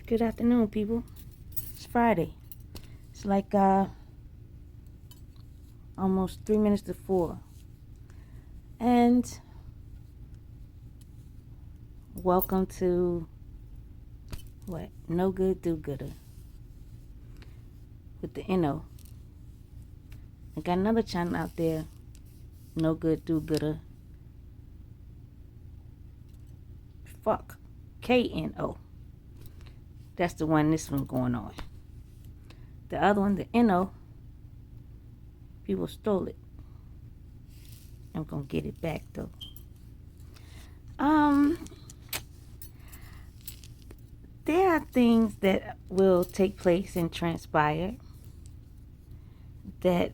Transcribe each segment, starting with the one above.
Good afternoon, people. It's Friday. It's like almost 3 minutes to 4. And welcome to what? No Good Do Gooda with the NO. I got another channel out there, No Good Do Gooda. Fuck. KNO. That's the one this one going on. The other one, the NO, people stole it. I'm gonna get it back though. There are things that will take place and transpire that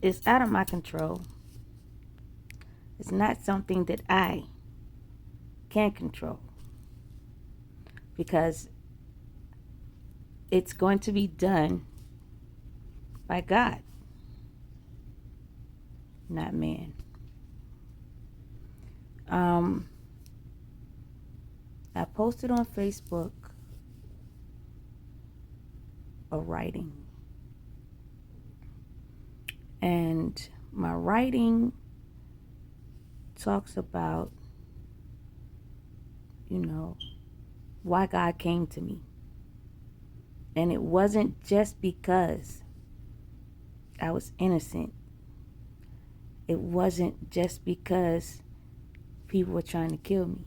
is out of my control. It's not something that I can control because it's going to be done by God, not man. I posted on Facebook a writing, and my writing talks about, why God came to me. And it wasn't just because I was innocent. It wasn't just because people were trying to kill me.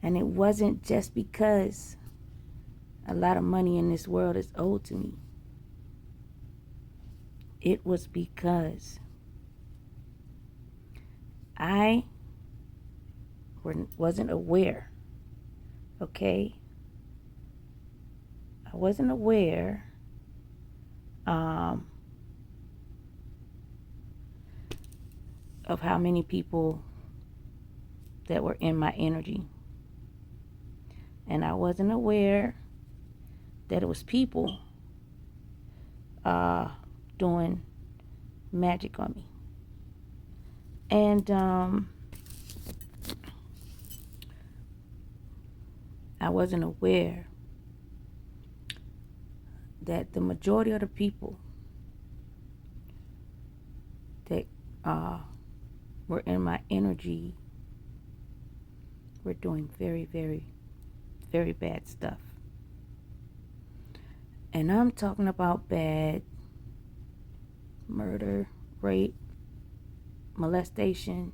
And it wasn't just because a lot of money in this world is owed to me. It was because I wasn't aware, okay? I wasn't aware of how many people that were in my energy. And I wasn't aware that it was people doing magic on me. And I wasn't aware that the majority of the people that were in my energy were doing very, very, very bad stuff. And I'm talking about bad: murder, rape, molestation,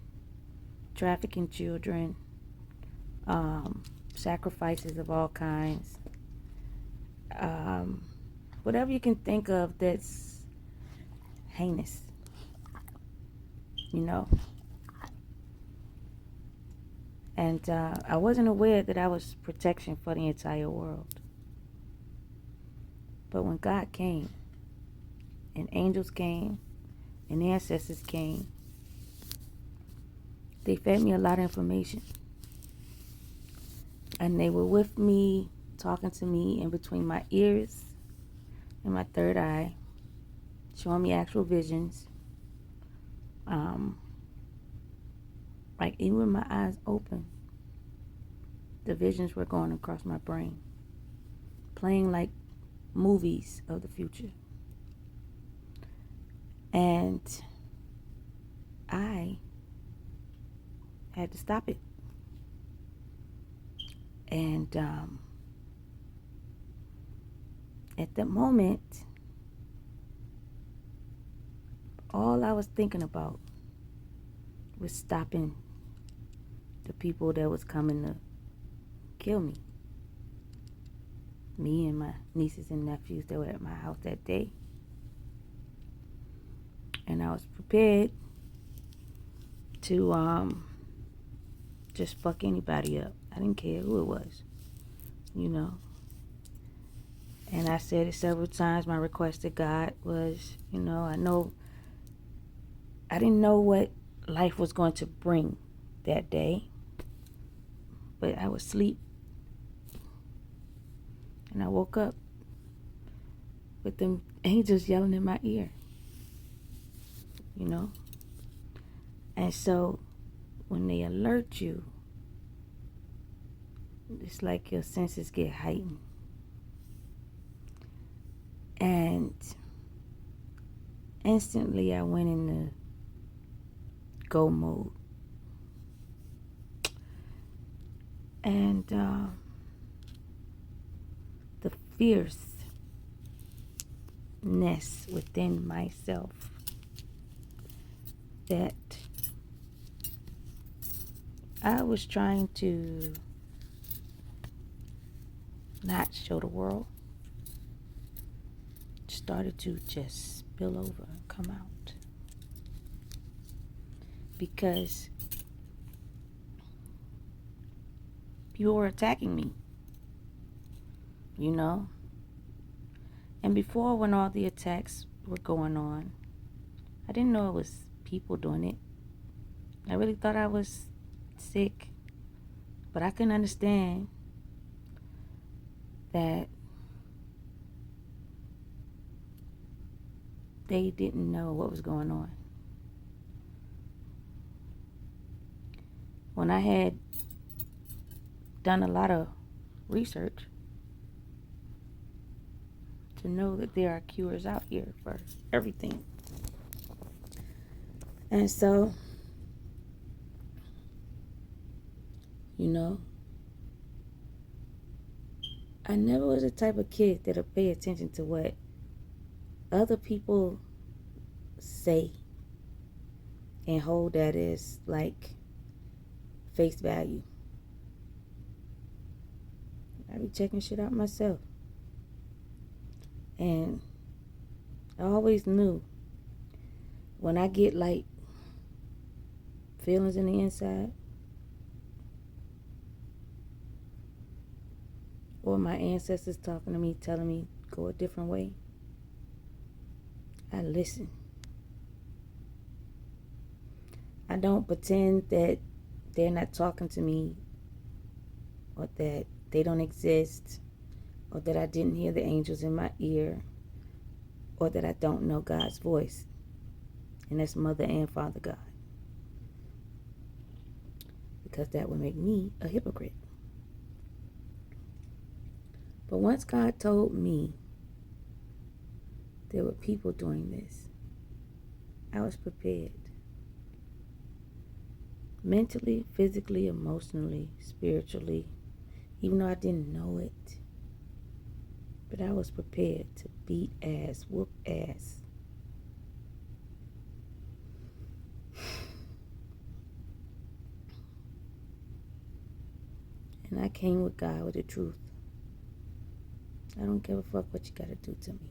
trafficking children, sacrifices of all kinds, whatever you can think of that's heinous, And I wasn't aware that I was protection for the entire world. But when God came, and angels came, and ancestors came, they fed me a lot of information. And they were with me, talking to me in between my ears and my third eye, showing me actual visions. Like even with my eyes open, the visions were going across my brain, playing like movies of the future. And I had to stop it. And at the moment, all I was thinking about was stopping the people that was coming to kill me. Me and my nieces and nephews that were at my house that day. And I was prepared to just fuck anybody up. I didn't care who it was, And I said it several times. My request to God was, I didn't know what life was going to bring that day, but I was asleep. And I woke up with them angels yelling in my ear, And so when they alert you it's like your senses get heightened. And instantly I went into go mode. And the fierceness within myself that I was trying to not show the world started to just spill over and come out. Because people were attacking me, you know? And before, when all the attacks were going on, I didn't know it was people doing it. I really thought I was sick. But I couldn't understand that they didn't know what was going on. When I had done a lot of research to know that there are cures out here for everything. And so, you know, I never was the type of kid that'll pay attention to what other people say and hold that as like face value. I be checking shit out myself. And I always knew when I get like feelings in the inside, or my ancestors talking to me, telling me go a different way, I listen. I don't pretend that they're not talking to me, or that they don't exist, or that I didn't hear the angels in my ear, or that I don't know God's voice. And that's Mother and Father God. Because that would make me a hypocrite. But once God told me there were people doing this, I was prepared. Mentally, physically, emotionally, spiritually, even though I didn't know it. But I was prepared to beat ass, whoop ass. And I came with God with the truth. I don't give a fuck what you gotta do to me.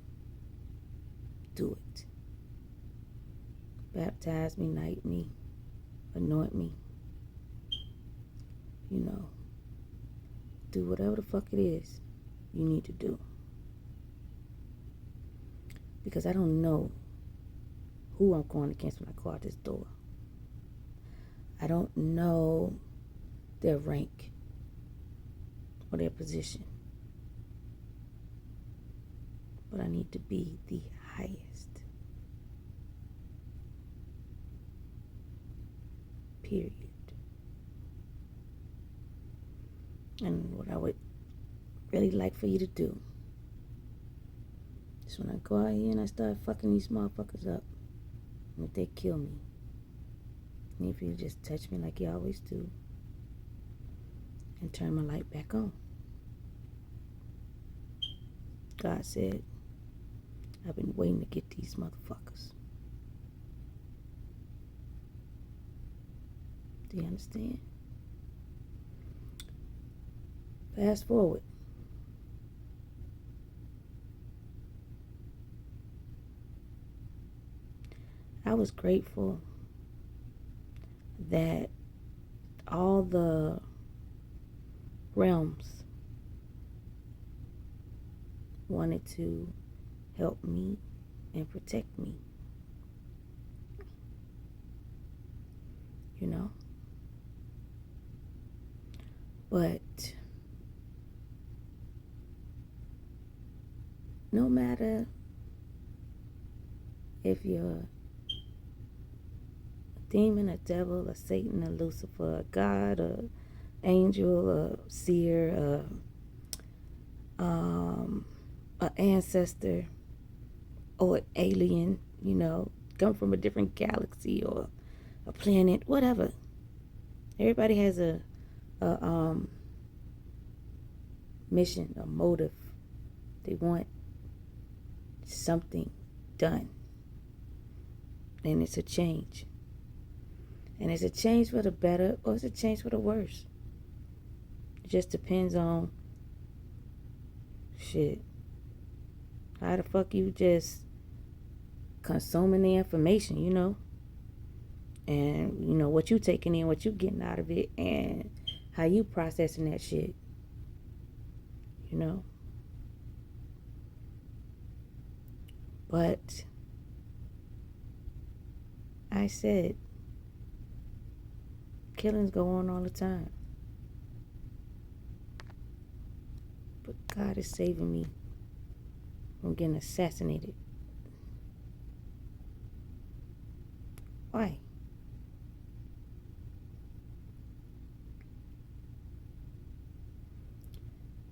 Do it. Baptize me, knight me, anoint me. You know, do whatever the fuck it is you need to do. Because I don't know who I'm going against when I go out this door. I don't know their rank or their position. But I need to be the highest. Period. And what I would really like for you to do is when I go out here and I start fucking these motherfuckers up, and if they kill me, I need for you to just touch me like you always do and turn my light back on. God said, I've been waiting to get these motherfuckers. Do you understand? Fast forward. I was grateful that all the realms wanted to help me and protect me. You know? But no matter if you're a demon, a devil, a Satan, a Lucifer, a God, or angel, a seer, an ancestor, or an alien, come from a different galaxy or a planet, whatever. Everybody has a mission, a motive. They want something done. And it's a change. And it's a change for the better or it's a change for the worse. It just depends on how the fuck you just consuming the information, and what you taking in, what you getting out of it, and how you processing that shit, but I said killings go on all the time, but God is saving me from getting assassinated. Why?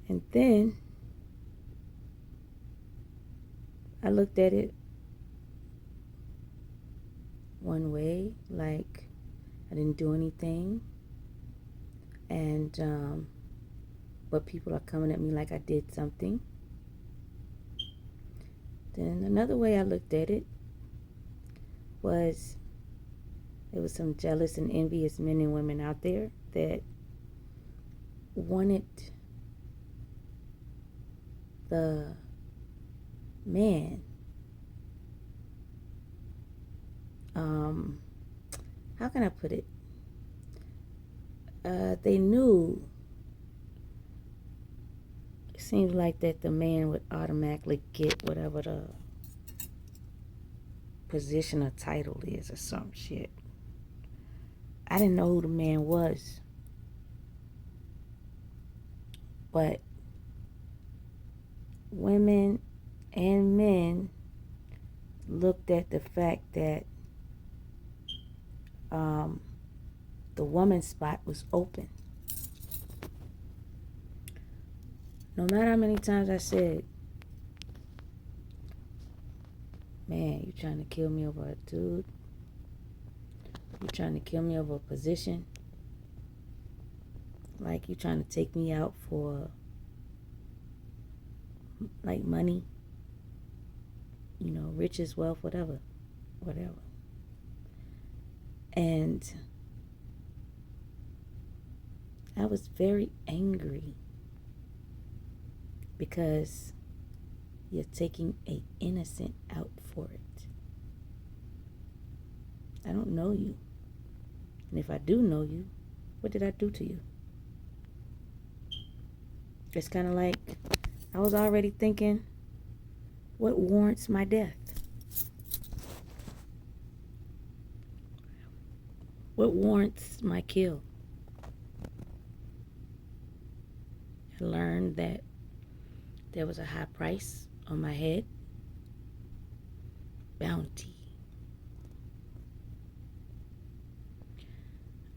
And then I looked at it one way, like I didn't do anything, and but people are coming at me like I did something. Then another way I looked at it was there was some jealous and envious men and women out there that wanted the man, how can I put it? They knew, it seems like that the man would automatically get whatever the position or title is or some shit. I didn't know who the man was, but women and men looked at the fact that the woman's spot was open. No matter how many times I said, man, you trying to kill me over a dude? You trying to kill me over a position? Like you trying to take me out for like money, riches, wealth, whatever. And I was very angry because you're taking an innocent out for it. I don't know you. And if I do know you, what did I do to you? It's kind of like I was already thinking, what warrants my death? What warrants my kill? I learned that there was a high price on my head. Bounty.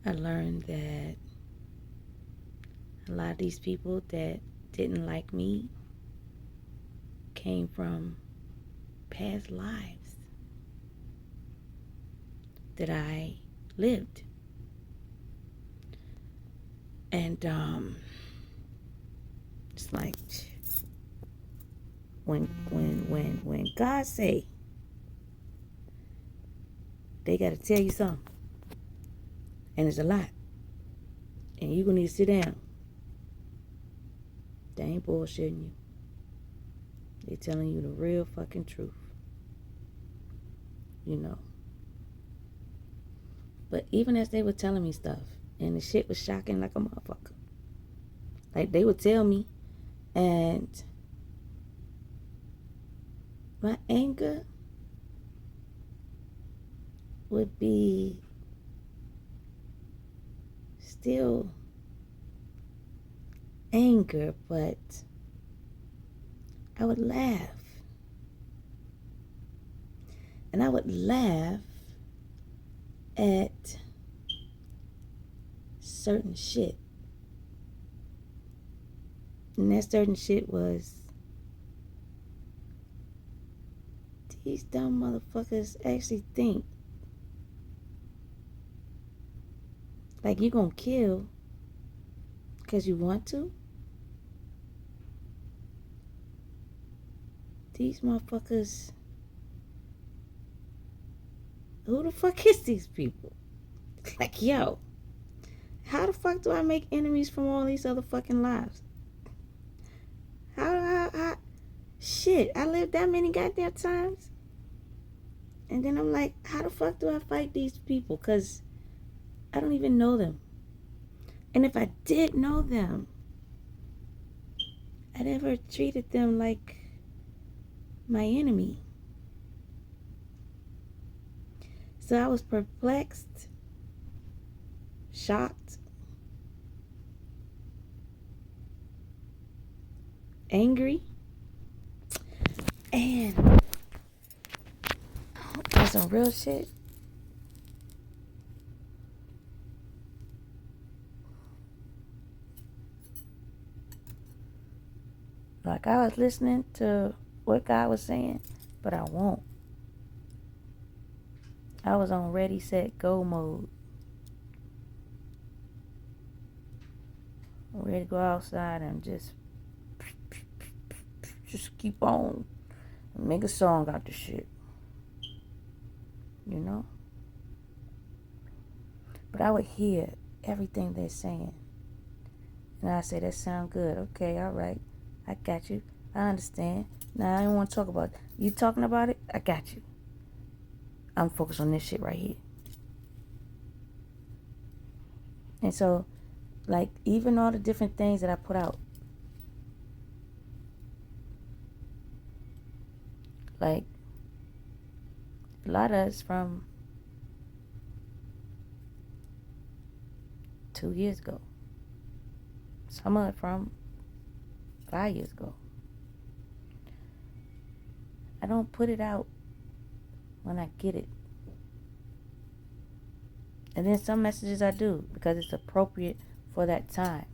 I learned that a lot of these people that didn't like me came from past lives that I lived. And it's like when God say they gotta tell you something, and it's a lot, and you gonna need to sit down, they ain't bullshitting you. They telling you the real fucking truth. But even as they were telling me stuff, and the shit was shocking like a motherfucker. Like they would tell me, and my anger would be still anger, but I would laugh. And I would laugh at certain shit And that certain shit was, these dumb motherfuckers actually think like you gonna kill because you want to? These motherfuckers, who the fuck is these people? Like, yo, how the fuck do I make enemies from all these other fucking lives? How shit, I lived that many goddamn times. And then I'm like, how the fuck do I fight these people? Because I don't even know them. And if I did know them, I never treated them like my enemy. So I was perplexed, shocked, angry, and on some real shit. Like, I was listening to what God was saying, but I won't. I was on ready, set, go mode. Ready to go outside and just keep on and make a song out the shit. You know? But I would hear everything they're saying. And I say, that sound good. Okay, all right. I got you. I understand. Now, I don't want to talk about it. You talking about it? I got you. I'm focused on this shit right here. And so, like, even all the different things that I put out, like, a lot of it's from 2 years ago. Some of it from 5 years ago. I don't put it out when I get it. And then some messages I do because it's appropriate for that time.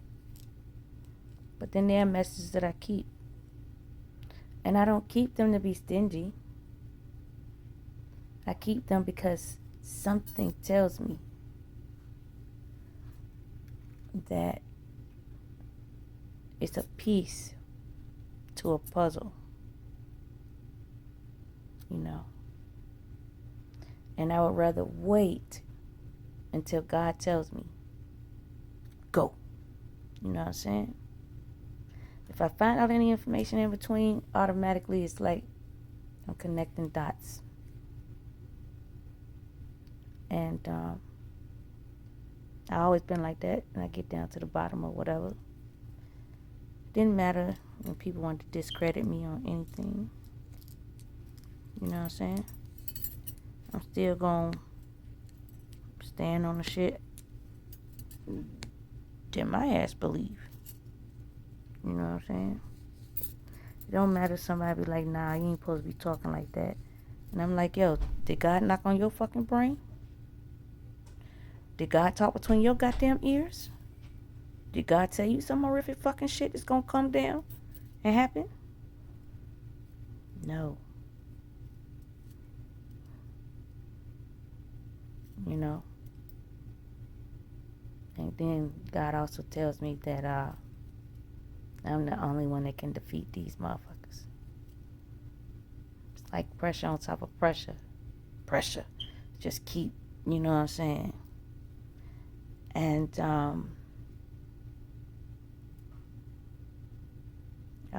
But then there are messages that I keep. And I don't keep them to be stingy. I keep them because something tells me that it's a piece to a puzzle. You know. And I would rather wait until God tells me, go. You know what I'm saying? If I find out any information in between, automatically it's like I'm connecting dots. And I always been like that, and I get down to the bottom of whatever. Didn't matter when people wanted to discredit me on anything. You know what I'm saying? I'm still gonna stand on the shit that my ass believe. You know what I'm saying? It don't matter if somebody be like, nah, you ain't supposed to be talking like that. And I'm like, yo, did God knock on your fucking brain? Did God talk between your goddamn ears? Did God tell you some horrific fucking shit is gonna come down and happen? No. You know? And then God also tells me that I'm the only one that can defeat these motherfuckers. It's like pressure on top of pressure. Pressure. Just keep, you know what I'm saying? And I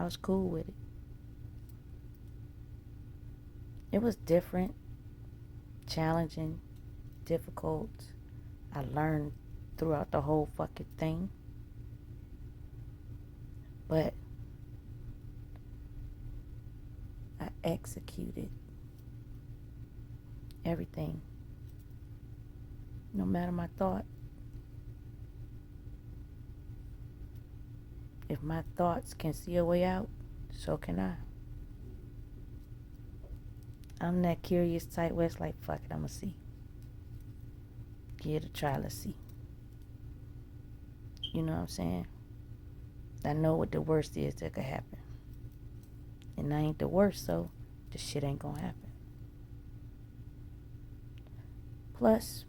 was cool with it. It was different, challenging, difficult. I learned throughout the whole fucking thing. But I executed everything. No matter my thought. If my thoughts can see a way out, so can I. I'm that curious type where it's like, fuck it, I'ma see. Give it a try, let's see. You know what I'm saying? I know what the worst is that could happen. And I ain't the worst, so this shit ain't gonna happen. Plus,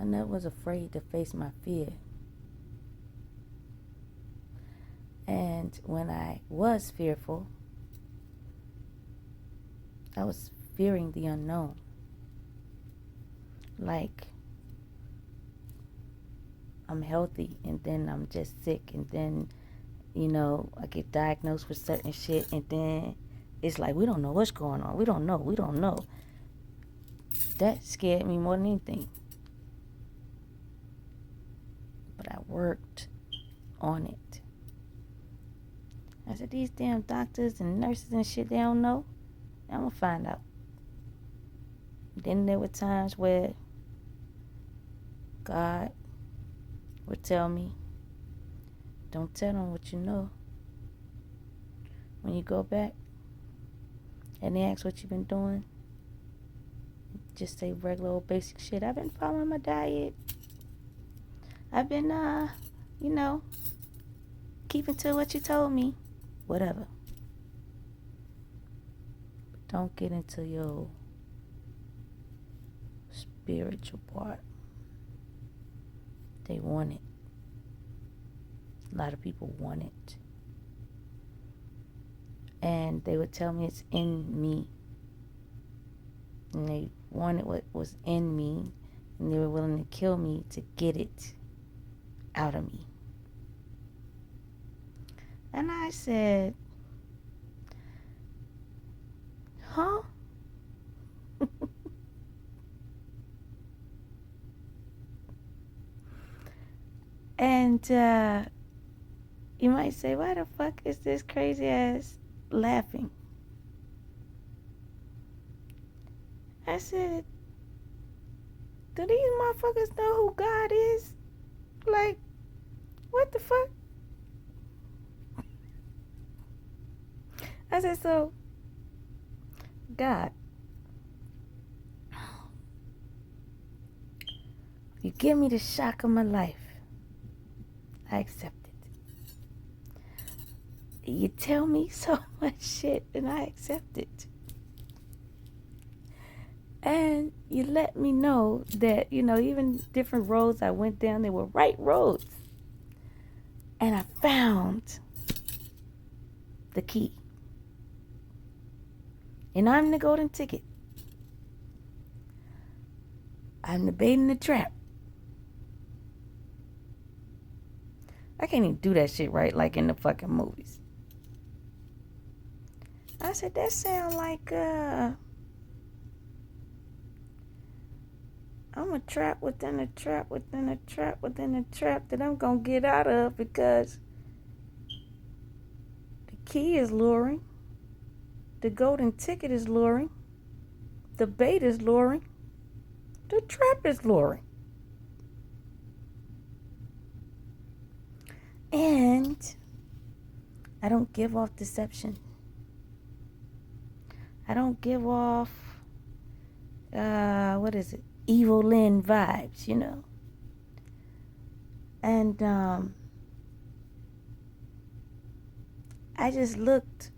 I never was afraid to face my fear. And when I was fearful, I was fearing the unknown. Like, I'm healthy and then I'm just sick, and then, I get diagnosed with certain shit, and then it's like, we don't know what's going on. We don't know. That scared me more than anything. But I worked on it. I said, these damn doctors and nurses and shit, they don't know. I'm going to find out. Then there were times where God would tell me, don't tell them what you know. When you go back and they ask what you've been doing, just say regular old basic shit. I've been following my diet. I've been, keeping to what you told me. Whatever. But don't get into your spiritual part. They want it. A lot of people want it. And they would tell me it's in me. And they wanted what was in me. And they were willing to kill me to get it out of me. And I said, huh? And you might say, why the fuck is this crazy ass laughing? I said, do these motherfuckers know who God is? Like, what the fuck? I said, so, God, you give me the shock of my life. I accept it. You tell me so much shit and I accept it. And you let me know that, even different roads I went down, they were right roads. And I found the key. And I'm the golden ticket. I'm the bait in the trap. I can't even do that shit right like in the fucking movies. I said, that sound like, I'm a trap within a trap within a trap within a trap that I'm going to get out of, because the key is luring. The golden ticket is luring. The bait is luring. The trap is luring. And I don't give off deception. I don't give off, Evil Lynn vibes, And I just looked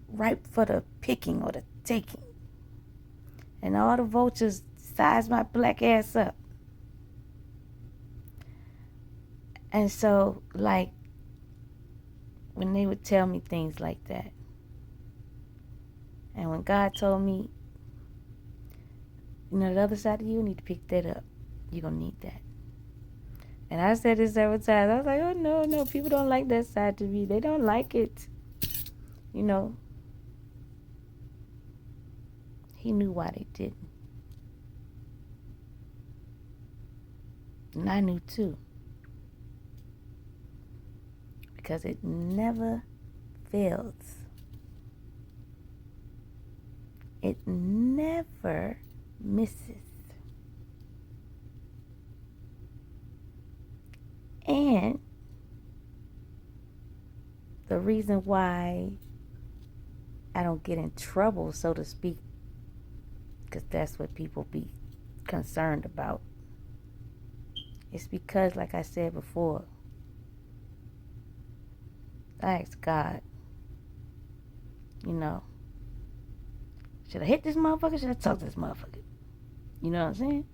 ripe for the picking or the taking. And all the vultures sized my black ass up. And so, like, when they would tell me things like that, and when God told me, the other side of you need to pick that up. You're going to need that. And I said this several times. I was like, oh, no, people don't like that side to me. They don't like it. He knew why they didn't. And I knew too. Because it never fails. It never misses. And the reason why I don't get in trouble, so to speak, because that's what people be concerned about. It's because, like I said before, I asked God, you know, should I hit this motherfucker? Should I talk to this motherfucker? You know what I'm saying?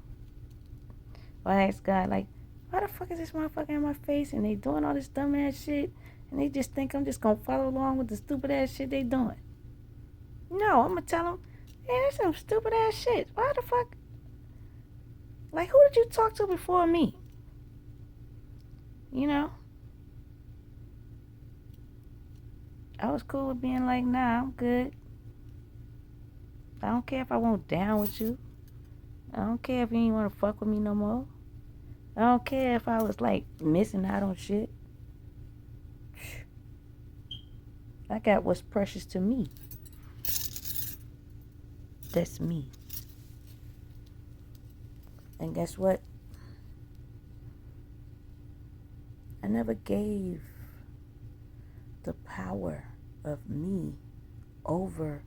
Or I asked God, like, why the fuck is this motherfucker in my face and they doing all this dumb ass shit and they just think I'm just gonna follow along with the stupid ass shit they doing? No, I'm gonna tell them, hey, that's some stupid ass shit. Why the fuck? Like, who did you talk to before me? You know? I was cool with being like, nah, I'm good. I don't care if I won't down with you. I don't care if you ain't want to fuck with me no more. I don't care if I was like missing out on shit. I got what's precious to me. That's me. And guess what? I never gave the power of me over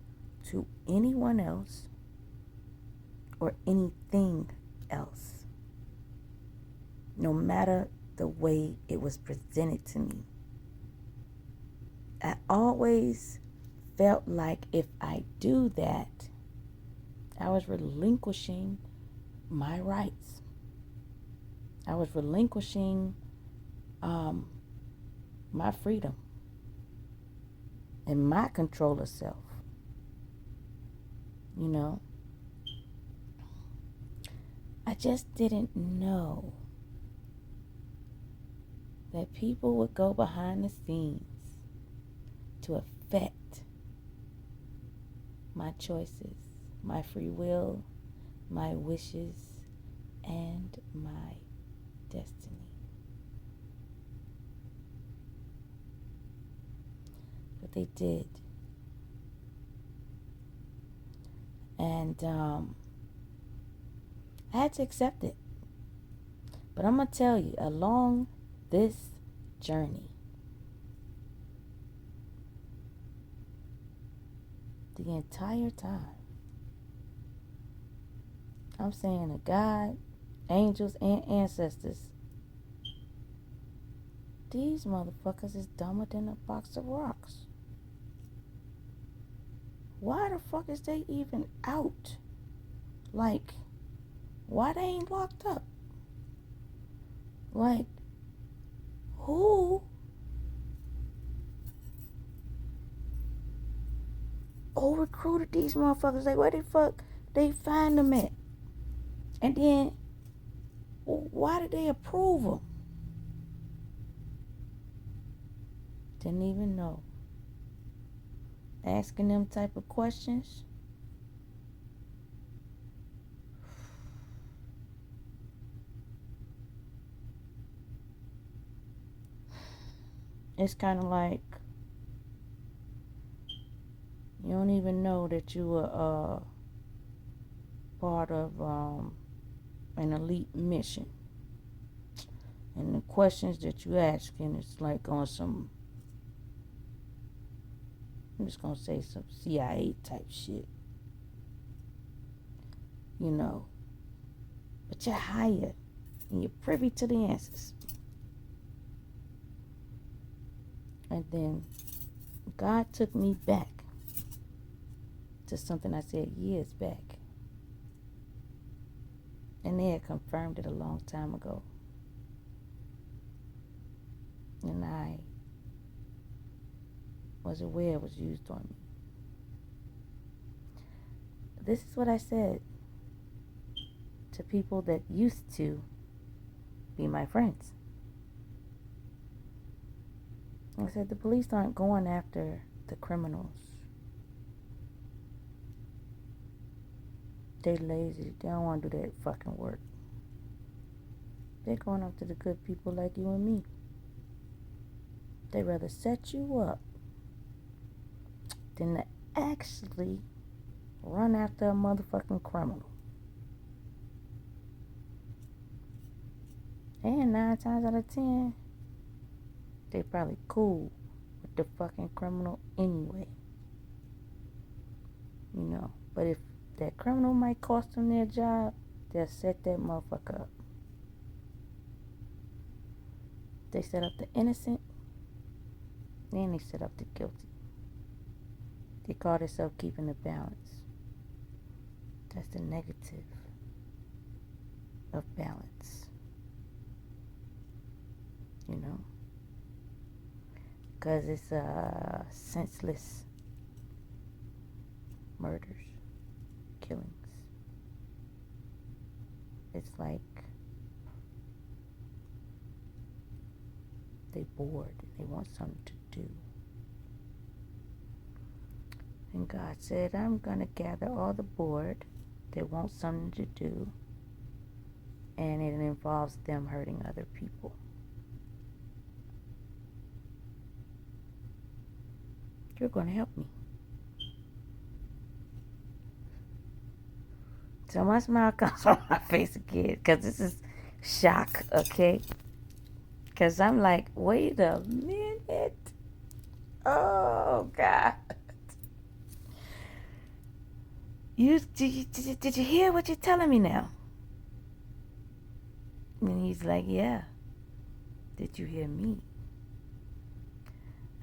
to anyone else or anything else, no matter the way it was presented to me. I always felt like if I do that, I was relinquishing my rights. I was relinquishing my freedom and my control of self. You know, I just didn't know that people would go behind the scenes to affect my choices, my free will, my wishes, and my destiny. But they did. And I had to accept it. But I'm going to tell you, along this journey, the entire time, I'm saying to God, angels, and ancestors, these motherfuckers is dumber than a box of rocks. Why the fuck is they even out? Like, why they ain't locked up? Like, who recruited these motherfuckers? Like, where the fuck they find them at? And then, why did they approve them? Didn't even know. Asking them type of questions. It's kind of like you don't even know that you were part of an elite mission. And the questions that you asking is like on some, I'm just going to say some CIA type shit. You know. But you're higher and you're privy to the answers. And then God took me back to something I said years back. And they had confirmed it a long time ago. And I was aware it was used on me. This is what I said to people that used to be my friends. I said, the police aren't going after the criminals. They lazy. They don't want to do that fucking work. They're going after the good people like you and me. They rather set you up than to actually run after a motherfucking criminal. And 9 times out of 10, they probably cool with the fucking criminal anyway. You know, but if that criminal might cost them their job, they'll set that motherfucker up. They set up the innocent, then they set up the guilty. They call themselves keeping the balance. That's the negative of balance. You know? Because it's senseless murders, killings. It's like they bored and they want something to do. And God said, I'm going to gather all the bored that want something to do, and it involves them hurting other people. You're going to help me. So my smile comes on my face again, because this is shock, okay? Because I'm like, wait a minute. Oh, God. Did you hear what you're telling me now? And he's like, yeah. Did you hear me?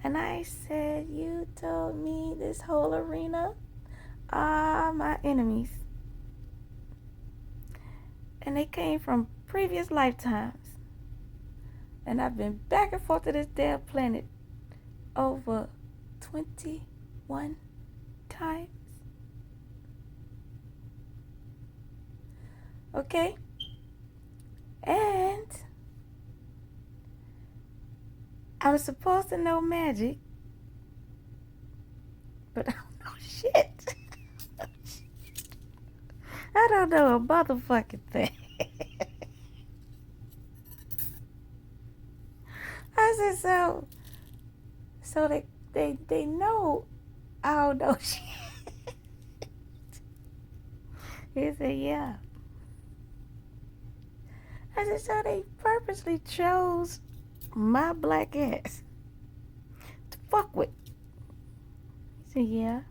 And I said, you told me this whole arena are my enemies. And they came from previous lifetimes. And I've been back and forth to this damn planet over 21 times. Okay? And I was supposed to know magic, but I don't know shit. I don't know a motherfucking thing. I said, so they know I don't know shit. He said, yeah. I said, so they purposely chose my black ass to fuck with. He said, yeah.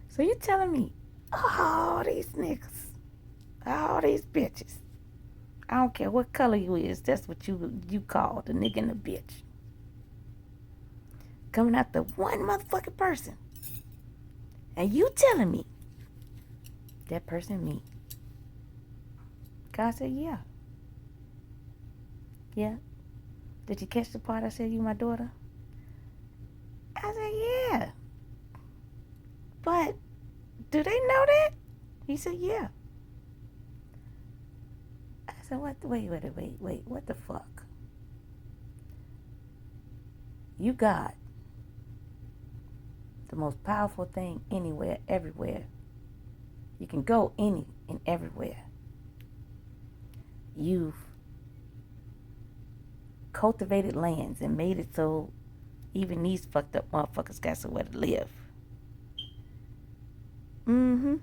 So you telling me all these niggas, all these bitches, I don't care what color you is, that's what you call the nigga and the bitch, coming after one motherfucking person, and you telling me that person me? God said, yeah. Yeah. Did you catch the part I said you my daughter? I said, yeah. But do they know that? He said, yeah. I said, what? Wait, what the fuck? You God, the most powerful thing anywhere, everywhere. You can go any and everywhere. You've cultivated lands and made it so even these fucked up motherfuckers got somewhere to live. Mm-hmm.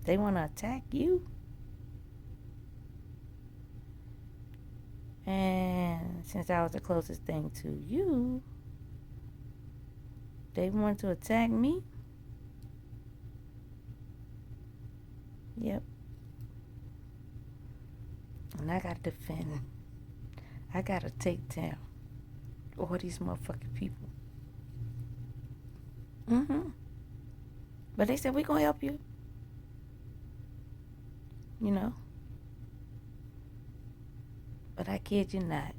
They want to attack you. And since I was the closest thing to you, they want to attack me. Yep. And I got to defend. I got to take down all these motherfucking people. Mm-hmm. But they said, we're going to help you. You know. But I kid you not.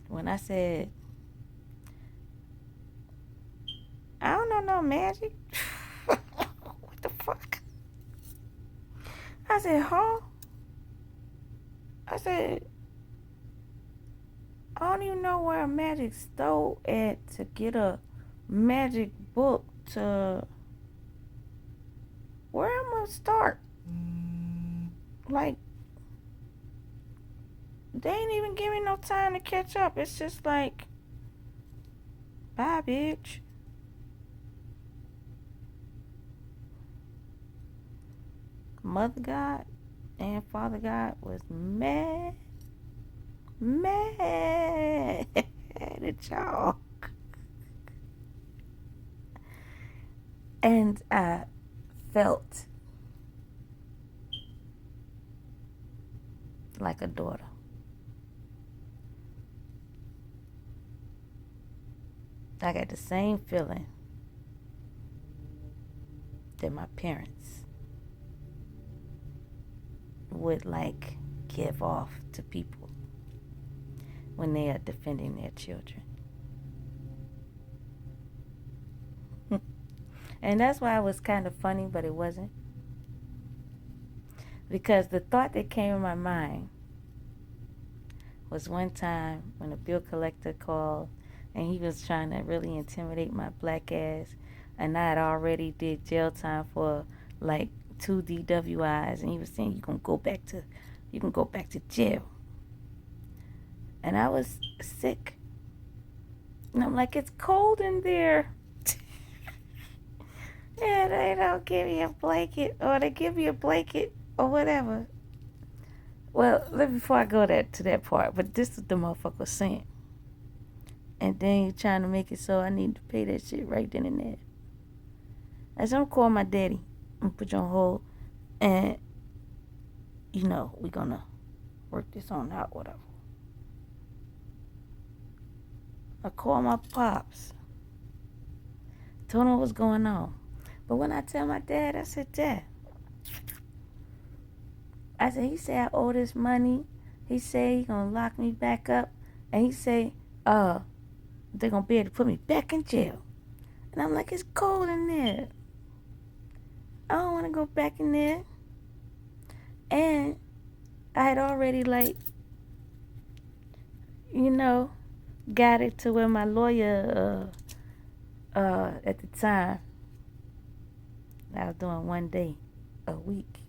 When I said, I don't know no magic. What the fuck? I said, huh? I said, I don't even know where a magic store at to get a magic book to where I'm gonna start. Like, they ain't even give me no time to catch up. It's just like, bye, bitch. Mother God and Father God was mad at y'all. And I felt like a daughter. I got the same feeling that my parents would like give off to people when they are defending their children. And that's why it was kind of funny, but it wasn't. Because the thought that came in my mind was one time when a bill collector called and he was trying to really intimidate my black ass, and I had already did jail time for like 2 DWIs, and he was saying you can go back to jail. And I was sick. And I'm like, it's cold in there. Yeah, they don't give me a blanket, or they give me a blanket, or whatever. Well, before I go to that part, but this is the motherfucker was saying. And then you're trying to make it so I need to pay that shit right then and there. As I'm calling my daddy, I'm gonna put you on hold, and we're gonna work this on out, whatever. I called my pops, told him what's going on. But when I tell my dad, I said, Dad, he said I owe this money. He said he gonna lock me back up, and he said, they're gonna be able to put me back in jail. And I'm like, it's cold in there. I don't want to go back in there. And I had already got it to where my lawyer at the time, I was doing 1 day a week,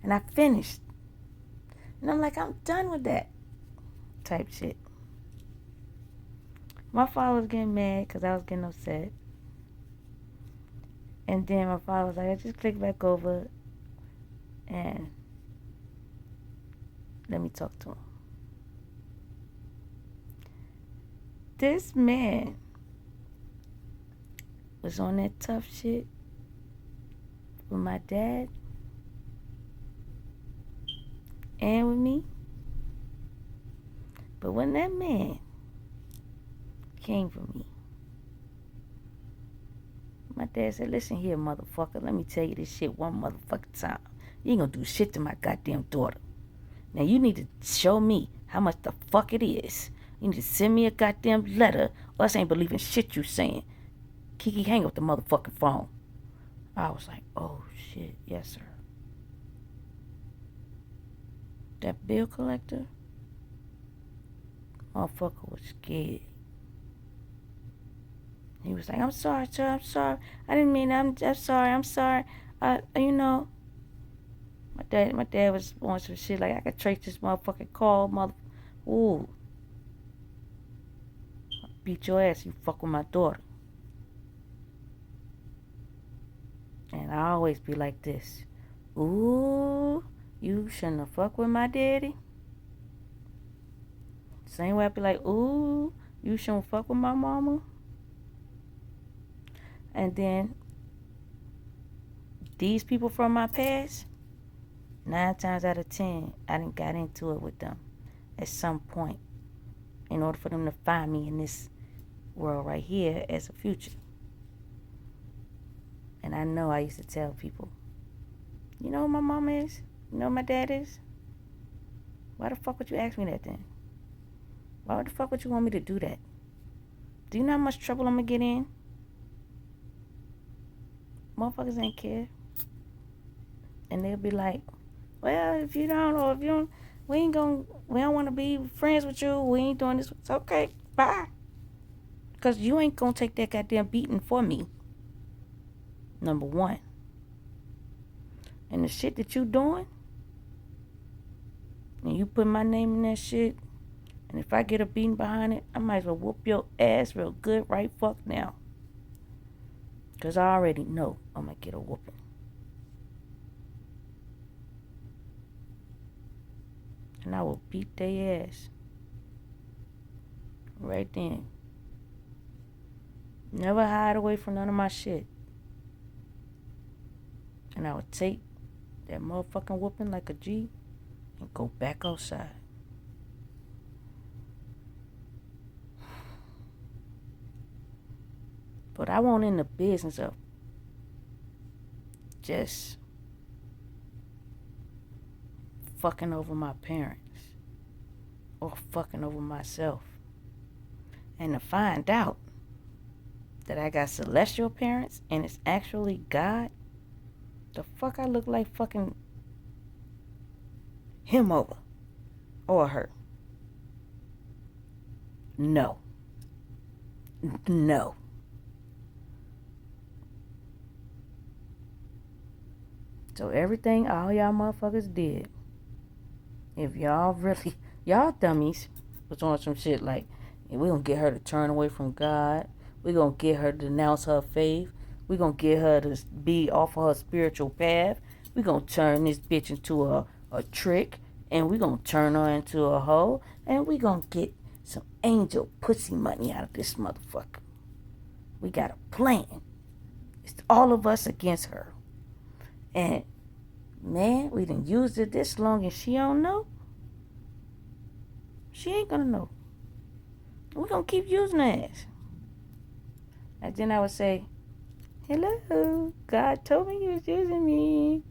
and I finished. And I'm like, I'm done with that type shit. My father was getting mad because I was getting upset. And then my father was like, I just click back over and let me talk to him. This man was on that tough shit with my dad and with me. But when that man came for me, my dad said, listen here, motherfucker, let me tell you this shit one motherfucking time. You ain't gonna do shit to my goddamn daughter. Now you need to show me how much the fuck it is. You need to send me a goddamn letter, or else I ain't believing shit you saying. Kiki, hang up the motherfucking phone. I was like, oh shit, yes sir. That bill collector, motherfucker was scared. He was like, I'm sorry, sir, I'm sorry. I didn't mean I'm sorry. My dad was on some shit like I could trace this motherfucking call, ooh. I'll beat your ass, you fuck with my daughter. And I always be like this. Ooh, you shouldn't have fucked with my daddy. Same way I be like, ooh, you shouldn't fuck with my mama. And then these people from my past, 9 times out of 10, I done got into it with them at some point in order for them to find me in this world right here as a future. And I know I used to tell people, you know who my mom is? You know who my dad is? Why the fuck would you ask me that then? Why the fuck would you want me to do that? Do you know how much trouble I'm gonna get in? Motherfuckers ain't care. And they'll be like, well, if you don't, we don't want to be friends with you. We ain't doing this. It's okay. Bye. Because you ain't going to take that goddamn beating for me. Number one. And the shit that you doing, and you put my name in that shit, and if I get a beating behind it, I might as well whoop your ass real good right fuck now. Because I already know I'm going to get a whooping. And I will beat their ass. Right then. Never hide away from none of my shit. And I would take that motherfucking whooping like a G and go back outside. But I wasn't in the business of just fucking over my parents or fucking over myself. And to find out that I got celestial parents and it's actually God, the fuck I look like fucking him over or her. No. No. So everything all y'all motherfuckers did, if y'all really, y'all dummies was on some shit like, we're gonna get her to turn away from God, we're gonna get her to denounce her faith, we're gonna get her to be off of her spiritual path, we're gonna turn this bitch into a trick, and we're gonna turn her into a hoe, and we're gonna get some angel pussy money out of this motherfucker. We got a plan. It's all of us against her. And man, we done used it this long and she don't know. She ain't gonna know. We're gonna keep using her ass. And then I would say, hello, God told me you was using me.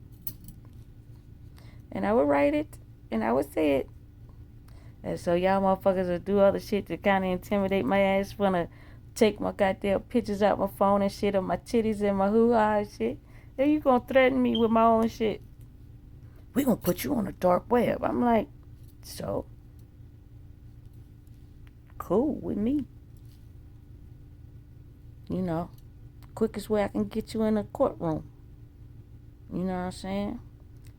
And I would write it and I would say it. And so y'all motherfuckers will do other shit to kind of intimidate my ass. Wanna take my goddamn pictures out my phone and shit of my titties and my hoo-ha and shit. Then you gonna threaten me with my own shit. We gonna put you on the dark web. I'm like, so? Cool with me. You know, quickest way I can get you in a courtroom. You know what I'm saying?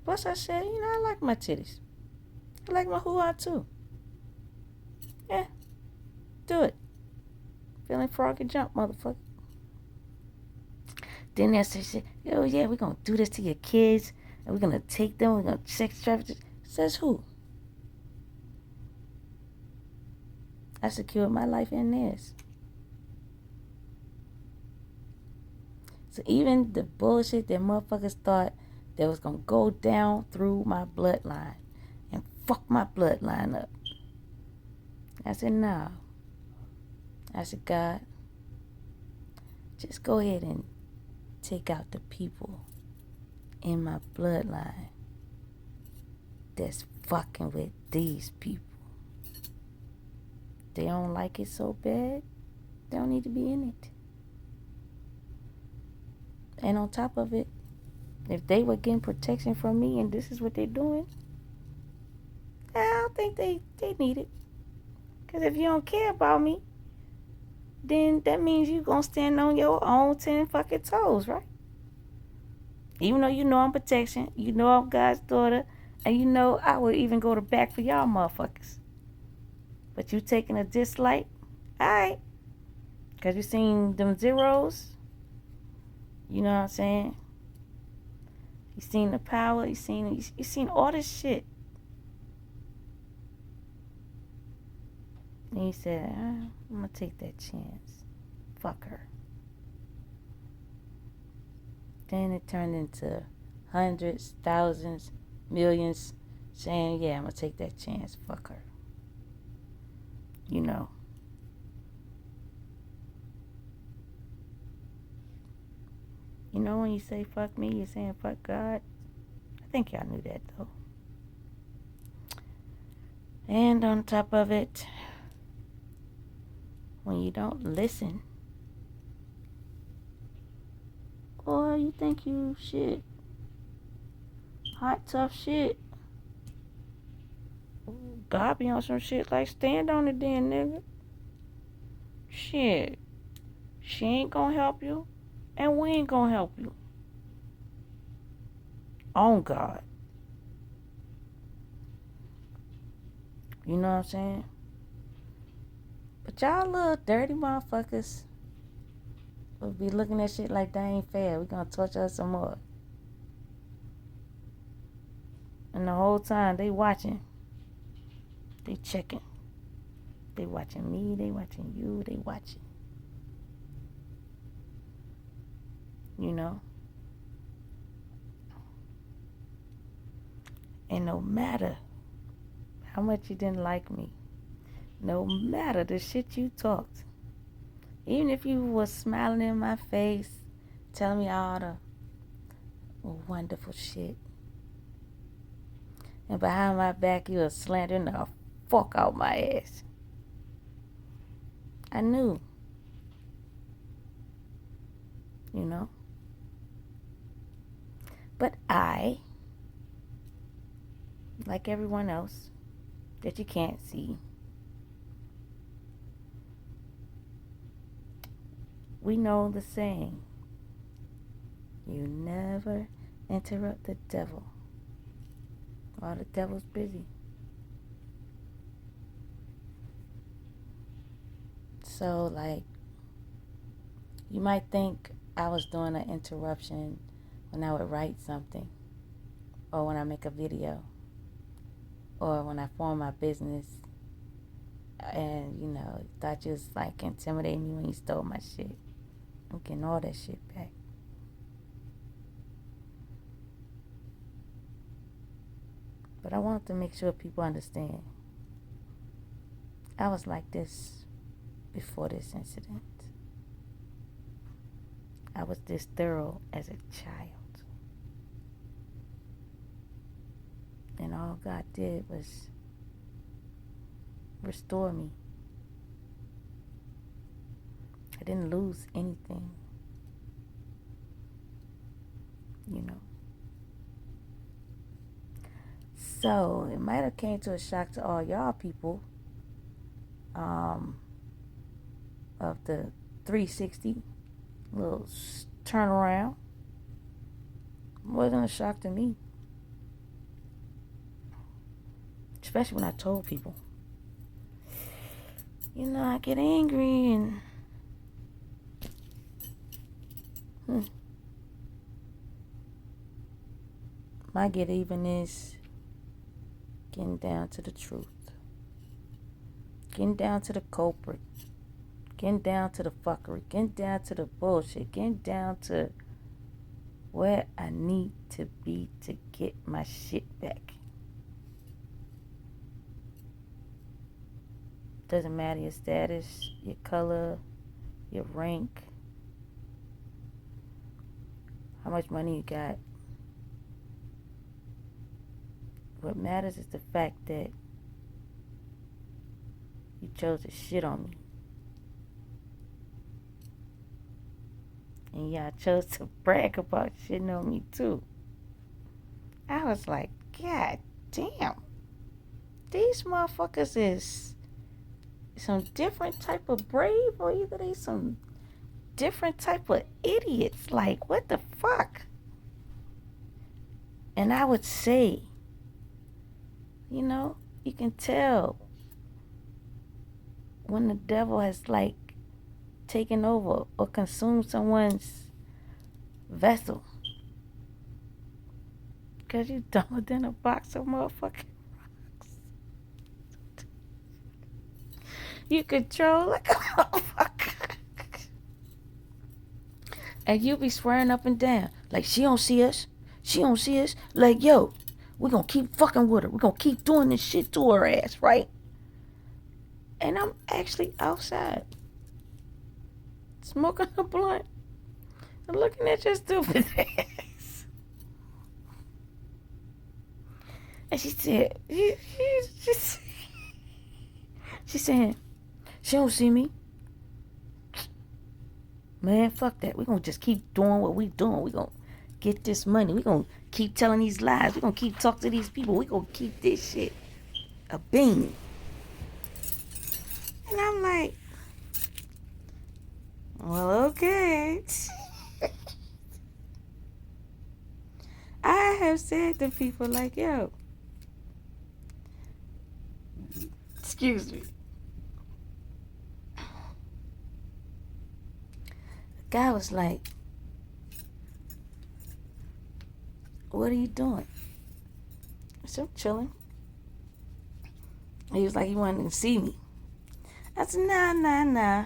Plus I said, you know, I like my titties. I like my hoo-ha too. Yeah, do it. Feeling froggy jump, motherfucker. Then they say, oh yeah, we're gonna do this to your kids, and we're gonna take them, we're gonna sex traffic. Says who? I secured my life in this. So even the bullshit that motherfuckers thought that was gonna go down through my bloodline and fuck my bloodline up. I said, nah. I said, God, just go ahead and take out the people in my bloodline that's fucking with these people. They don't like it so bad, they don't need to be in it. And on top of it, if they were getting protection from me and this is what they're doing, I don't think they need it. Because if you don't care about me, then that means you going to stand on your own 10 fucking toes, right? Even though you know I'm protection, you know I'm God's daughter, and you know I would even go to bat for y'all motherfuckers. But you taking a dislike? Alright. Because you seen them zeros. You know what I'm saying? You seen the power. You seen all this shit. And he said, I'm going to take that chance. Fuck her. Then it turned into hundreds, thousands, millions saying, yeah, I'm going to take that chance. Fuck her. You know. You know when you say fuck me, you're saying fuck God? I think y'all knew that though. And on top of it, when you don't listen, or you think you shit, hot tough shit, God be on some shit like stand on it then, nigga. Shit. She ain't gonna help you, and we ain't gonna help you. On God. You know what I'm saying? But y'all little dirty motherfuckers will be looking at shit like that ain't fair. We gonna torture us some more. And the whole time they watching. They checking. They watching me, they watching you, they watching. You know? And no matter how much you didn't like me, no matter the shit you talked, even if you was smiling in my face, telling me all the wonderful shit, and behind my back you was slandering the fuck out my ass, I knew, you know. But I, like everyone else that you can't see, we know the saying, you never interrupt the devil while the devil's busy. So, like, you might think I was doing an interruption when I would write something, or when I make a video, or when I form my business, and, you know, thought you was, like, intimidating me when you stole my shit. I'm getting all that shit back. But I want to make sure people understand. I was like this before this incident. I was this thorough as a child. And all God did was restore me. I didn't lose anything, you know. So it might have came to a shock to all y'all people of the 360 little turnaround. It wasn't a shock to me, especially when I told people. You know, I get angry and my get even is getting down to the truth, getting down to the culprit, getting down to the fuckery, getting down to the bullshit, getting down to where I need to be to get my shit back. Doesn't matter your status, your color, your rank, how much money you got. What matters is the fact that you chose to shit on me. And y'all chose to brag about shitting on me too. I was like, God damn. These motherfuckers is some different type of brave, or either they some different type of idiots. Like, what the fuck? And I would say, you know, you can tell when the devil has, like, taken over or consumed someone's vessel. Because you dumber than a box of motherfucking rocks. You control like a motherfucker. And you be swearing up and down. Like, she don't see us. She don't see us. Like, yo, we're going to keep fucking with her. We're going to keep doing this shit to her ass, right? And I'm actually outside, smoking a blunt and looking at your stupid ass. And she said, she's saying, she don't see me. Man, fuck that. We're going to just keep doing what we doing. We're going to get this money. We're going to keep telling these lies. We're going to keep talking to these people. We're going to keep this shit a bean. And I'm like, well, okay. I have said to people like, yo, excuse me. The guy was like, what are you doing? I said, I'm chilling. He was like, he wanted to see me. I said, nah.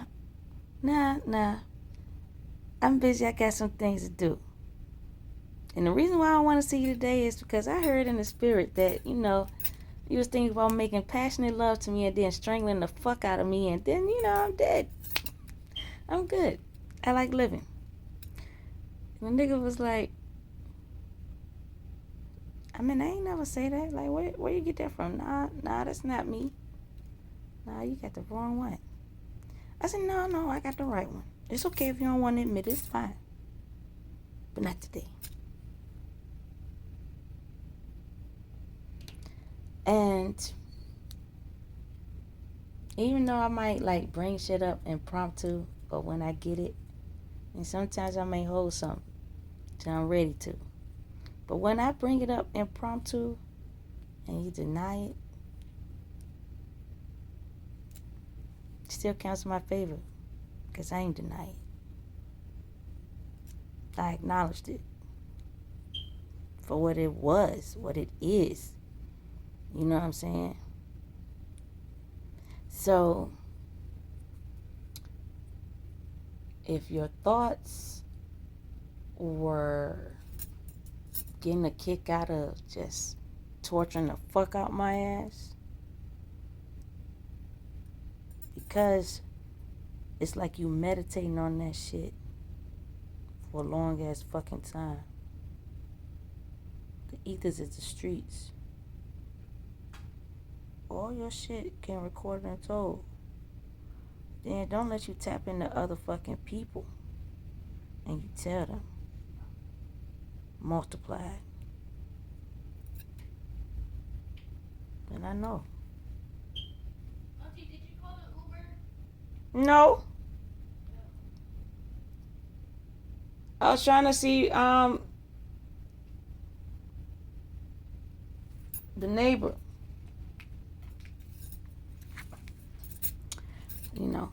I'm busy. I got some things to do. And the reason why I want to see you today is because I heard in the spirit that, you was thinking about making passionate love to me and then strangling the fuck out of me, and then, I'm dead. I'm good. I like living. And the nigga was like, I ain't never say that. Like, where you get that from? Nah, that's not me. Nah, you got the wrong one. I said, no, I got the right one. It's okay if you don't want to admit it. It's fine. But not today. And even though I might, like, bring shit up impromptu, but when I get it, and sometimes I may hold something till I'm ready to. But when I bring it up impromptu and you deny it, it still counts in my favor because I ain't deny it. I acknowledged it for what it was, what it is. You know what I'm saying? So, if your thoughts were getting a kick out of just torturing the fuck out my ass, because it's like you meditating on that shit for a long ass fucking time. The ethers is the streets. All your shit can record and told. Then don't let you tap into other fucking people and you tell them. Multiply. Then I know. Auntie, did you call an Uber? No. I was trying to see the neighbor. You know.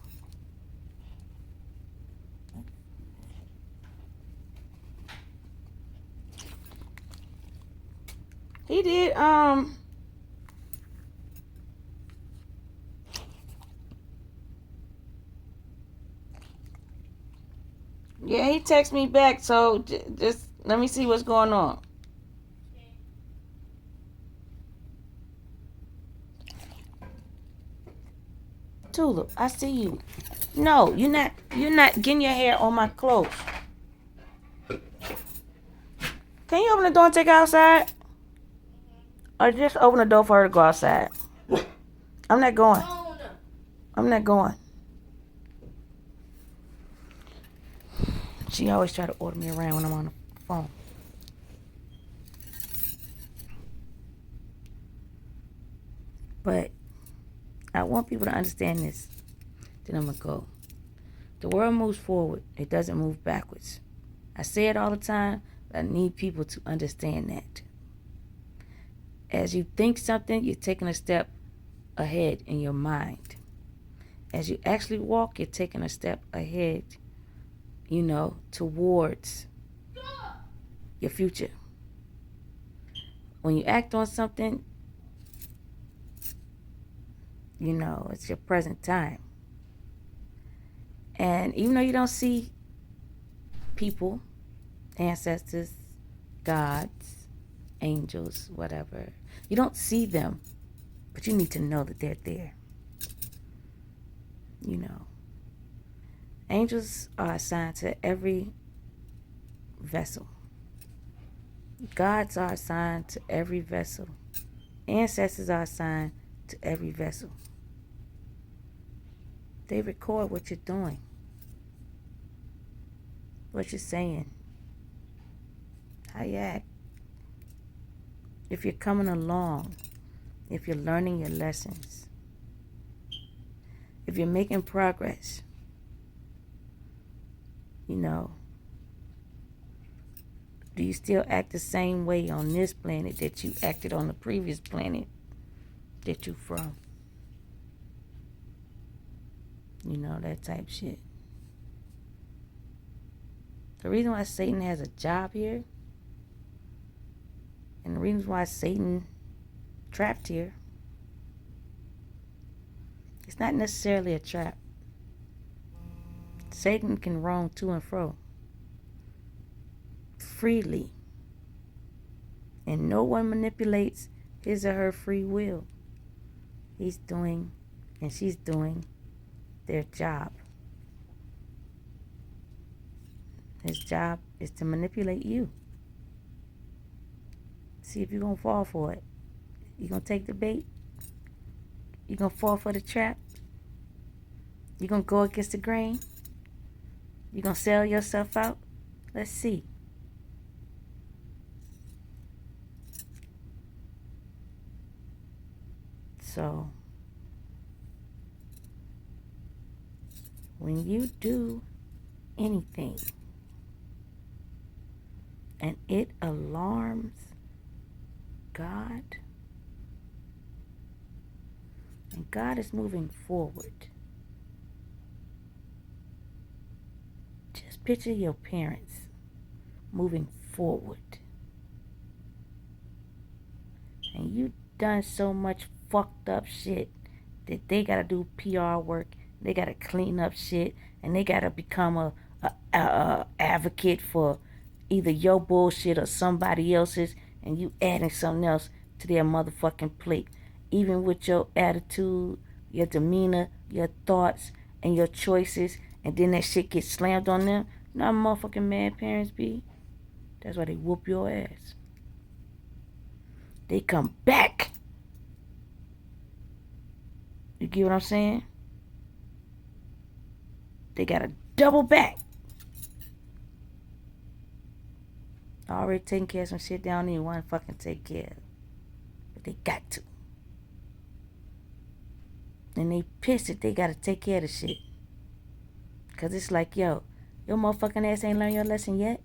He did yeah, he texted me back, so just let me see what's going on. Okay. Tulip, I see you. No, you're not getting your hair on my clothes. Can you open the door and take her outside? Or just open the door for her to go outside? I'm not going. I'm not going. She always try to order me around when I'm on the phone. But I want people to understand this. Then I'm going to go. The world moves forward. It doesn't move backwards. I say it all the time, but I need people to understand that. As you think something, you're taking a step ahead in your mind. As you actually walk, you're taking a step ahead, towards your future. When you act on something, it's your present time. And even though you don't see people, ancestors, gods, angels, whatever, you don't see them, but you need to know that they're there. Angels are assigned to every vessel. Gods are assigned to every vessel. Ancestors are assigned to every vessel. They record what you're doing, what you're saying, how you act. If you're coming along, if you're learning your lessons, if you're making progress, do you still act the same way on this planet that you acted on the previous planet that you're from? That type shit. The reason why Satan has a job here, and the reason why Satan trapped here, it's not necessarily a trap. Satan can roam to and fro freely And no one manipulates his or her free will. He's doing and she's doing their job. His job is to manipulate you. See if you're going to fall for it. You're going to take the bait? You're going to fall for the trap? You're going to go against the grain? You're going to sell yourself out? Let's see. So, when you do anything and it alarms God, and God is moving forward, just picture your parents moving forward. And you done so much fucked up shit that they gotta do PR work, they gotta clean up shit, and they gotta become a advocate for either your bullshit or somebody else's, and you adding something else to their motherfucking plate. Even with your attitude, your demeanor, your thoughts, and your choices, and then that shit gets slammed on them. You know how motherfucking mad parents be? That's why they whoop your ass. They come back. You get what I'm saying? They gotta double back. Already taking care of some shit they don't even want to fucking take care of. But they got to. And they pissed that they gotta take care of the shit. Cause it's like, yo, your motherfucking ass ain't learned your lesson yet.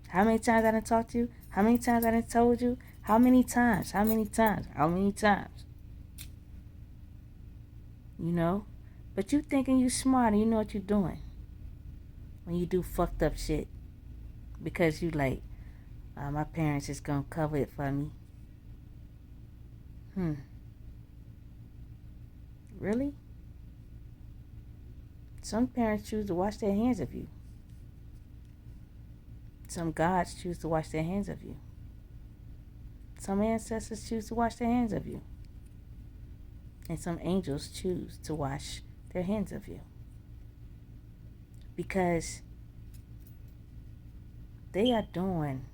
How many times I done talked to you? How many times I done told you? How many times? How many times? How many times? You know? But you thinking you smart and you know what you're doing. When you do fucked up shit. Because you like, my parents is gonna cover it for me. Really? Some parents choose to wash their hands of you. Some gods choose to wash their hands of you. Some ancestors choose to wash their hands of you. And some angels choose to wash their hands of you. Because they are doing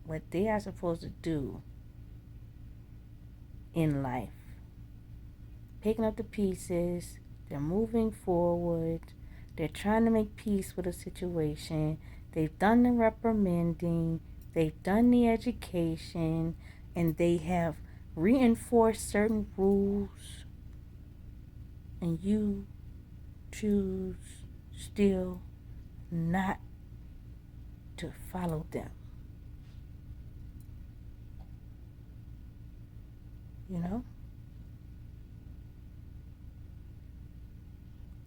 what they are supposed to do in life. Picking up the pieces, they're moving forward, they're trying to make peace with a situation, they've done the reprimanding, they've done the education, and they have reinforced certain rules, and you choose still not to follow them. You know?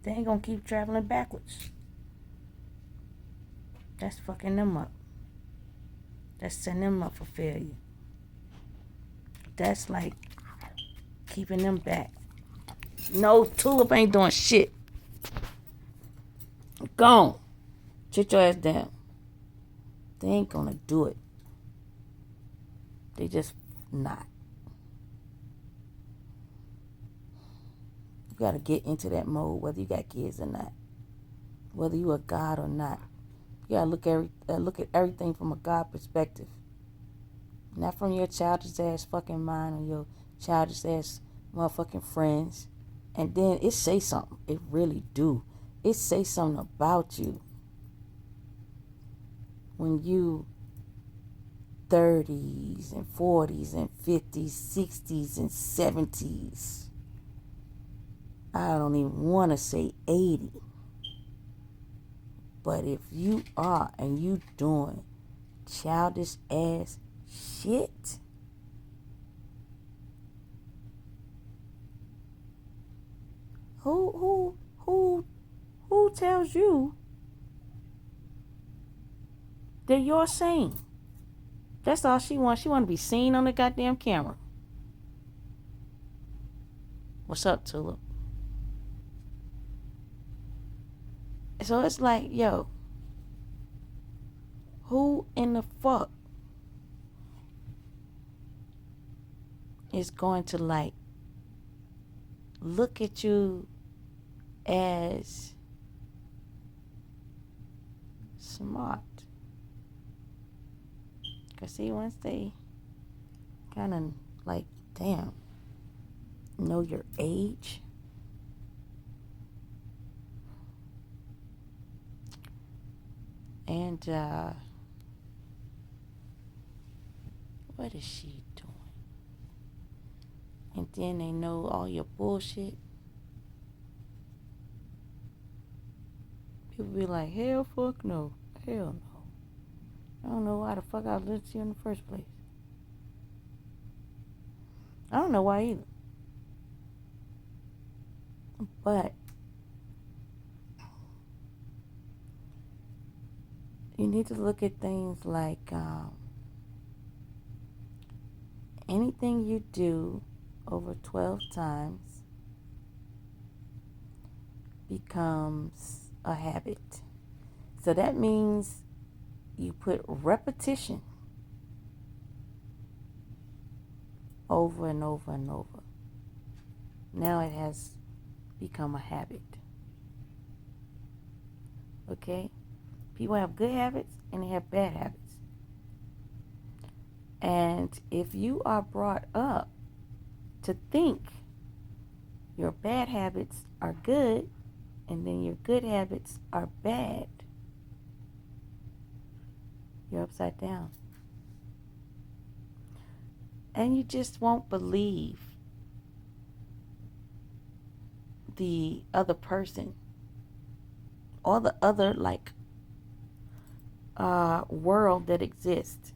They ain't gonna keep traveling backwards. That's fucking them up. That's setting them up for failure. That's like keeping them back. No, Tulip ain't doing shit. Gone. Sit your ass down. They ain't gonna do it. They just not. You gotta get into that mode, whether you got kids or not, whether you a God or not. You gotta look at everything from a God perspective, not from your childish ass fucking mind or your childish ass motherfucking friends. And then it say something. It really do. It say something about you when you 30s and 40s and 50s, 60s and 70s. I don't even want to say 80. But if you are and you doing childish ass shit, who tells you that you're sane? That's all she wants. She want to be seen on the goddamn camera. What's up, Tulip? So it's like, yo, who in the fuck is going to like look at you as smart. Because see, once they kind of like, damn, know your age, and what is she doing? And then they know all your bullshit. People be like, hell fuck no. Hell no. I don't know why the fuck I listened to you in the first place. I don't know why either. But you need to look at things like anything you do over 12 times becomes a habit. So that means you put repetition over and over and over. Now it has become a habit. Okay? People have good habits and they have bad habits. And if you are brought up to think your bad habits are good and then your good habits are bad, you're upside down. And you just won't believe the other person or the other like world that exists.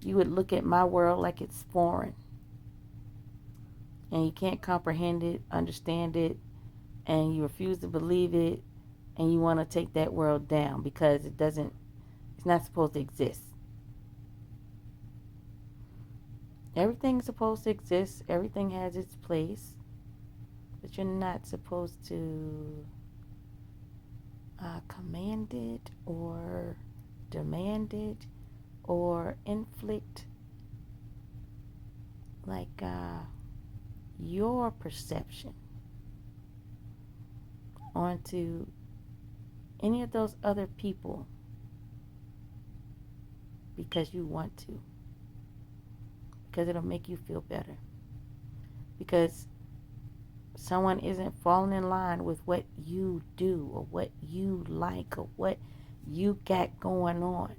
You would look at my world like it's foreign. And you can't comprehend it, understand it, and you refuse to believe it, and you want to take that world down because it's not supposed to exist. Everything's supposed to exist. Everything has its place. But you're not supposed to command it or demand it or inflict like your perception onto any of those other people because you want to. Because it'll make you feel better. Because someone isn't falling in line with what you do or what you like or what you got going on.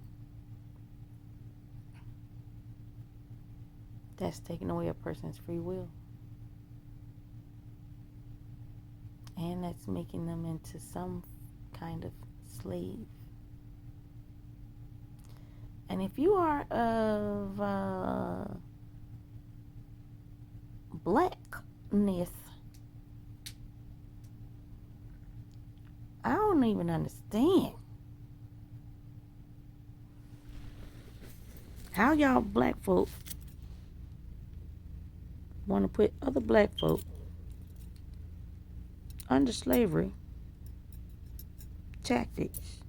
That's taking away a person's free will. And that's making them into some kind of slave. And if you are of blackness, I don't even understand how y'all black folk want to put other black folk under slavery tactics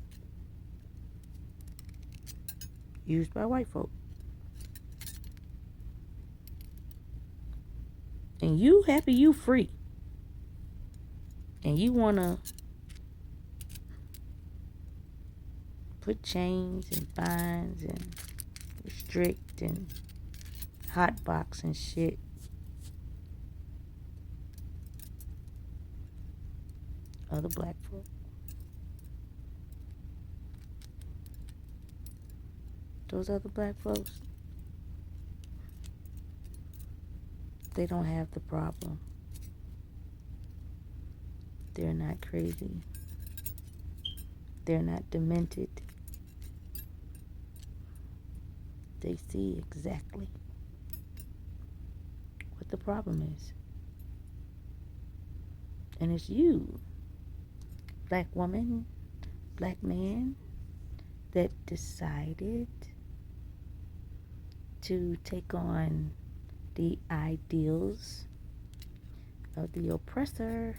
used by white folk. And you happy you free. And you want to put chains and binds and restrict and hotbox and shit. Other black folk. Those other black folks, they don't have the problem. They're not crazy. They're not demented. They see exactly what the problem is. And it's you, black woman, black man, that decided to take on the ideals of the oppressor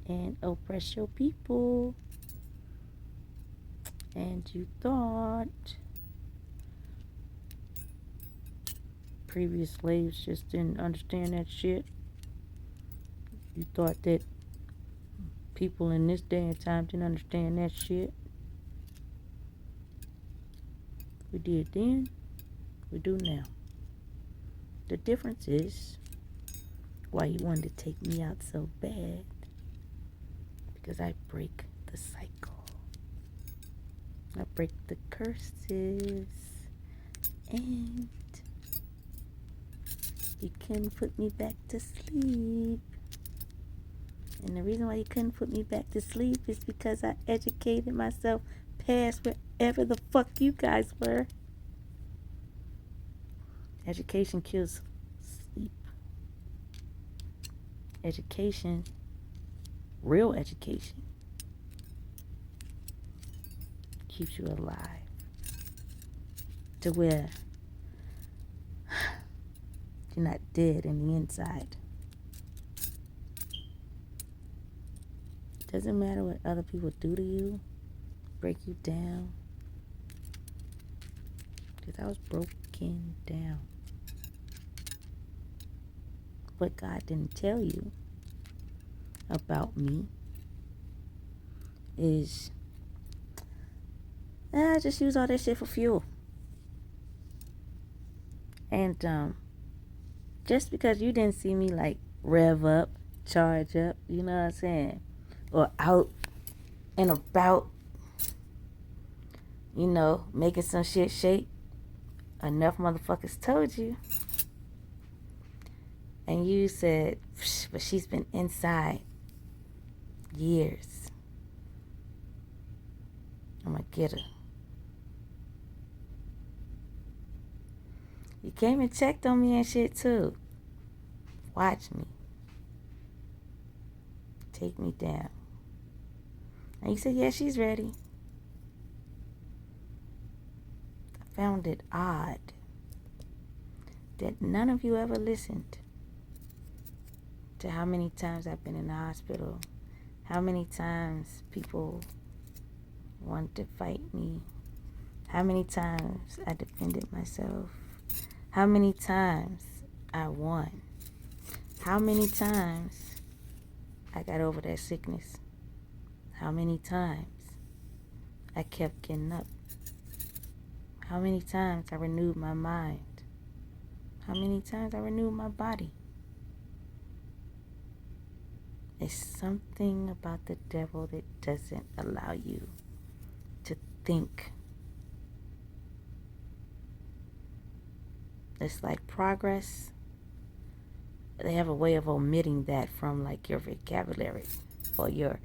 and oppress your people. And you thought previous slaves just didn't understand that shit. You thought that people in this day and time didn't understand that shit. We did then, we do now. The difference is why you wanted to take me out so bad. Because I break the cycle. I break the curses. And you couldn't put me back to sleep. And the reason why you couldn't put me back to sleep is because I educated myself past wherever the fuck you guys were. Education kills sleep. Education, real education, keeps you alive. To where you're not dead in the inside. Doesn't matter what other people do to you, break you down. Because I was broken down. What God didn't tell you about me is, I just use all that shit for fuel. And just because you didn't see me like rev up, charge up, you know what I'm saying? Or out and about, you know, making some shit shake. Enough motherfuckers told you. And you said, but she's been inside years. I'm gonna get her. You came and checked on me and shit too. Watch me. Take me down. And you said, yeah, she's ready. I found it odd that none of you ever listened to how many times I've been in the hospital, how many times people wanted to fight me, how many times I defended myself, how many times I won, how many times I got over that sickness, how many times I kept getting up, how many times I renewed my mind, how many times I renewed my body. It's something about the devil that doesn't allow you to think. It's like progress. They have a way of omitting that from like your vocabulary or your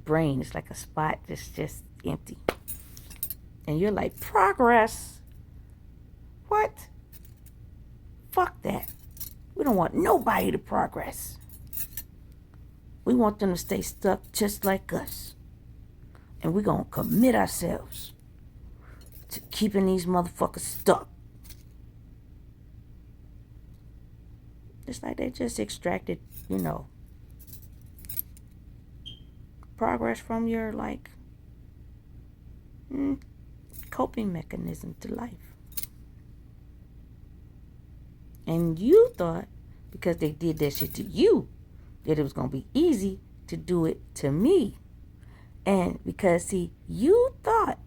brain. It's like a spot that's just empty. And you're like, progress? What? Fuck that. We don't want nobody to progress. We want them to stay stuck just like us. And we're going to commit ourselves to keeping these motherfuckers stuck. It's like they just extracted, you know, progress from your, like, coping mechanism to life. And you thought, because they did that shit to you, that it was going to be easy to do it to me. And because, see, you thought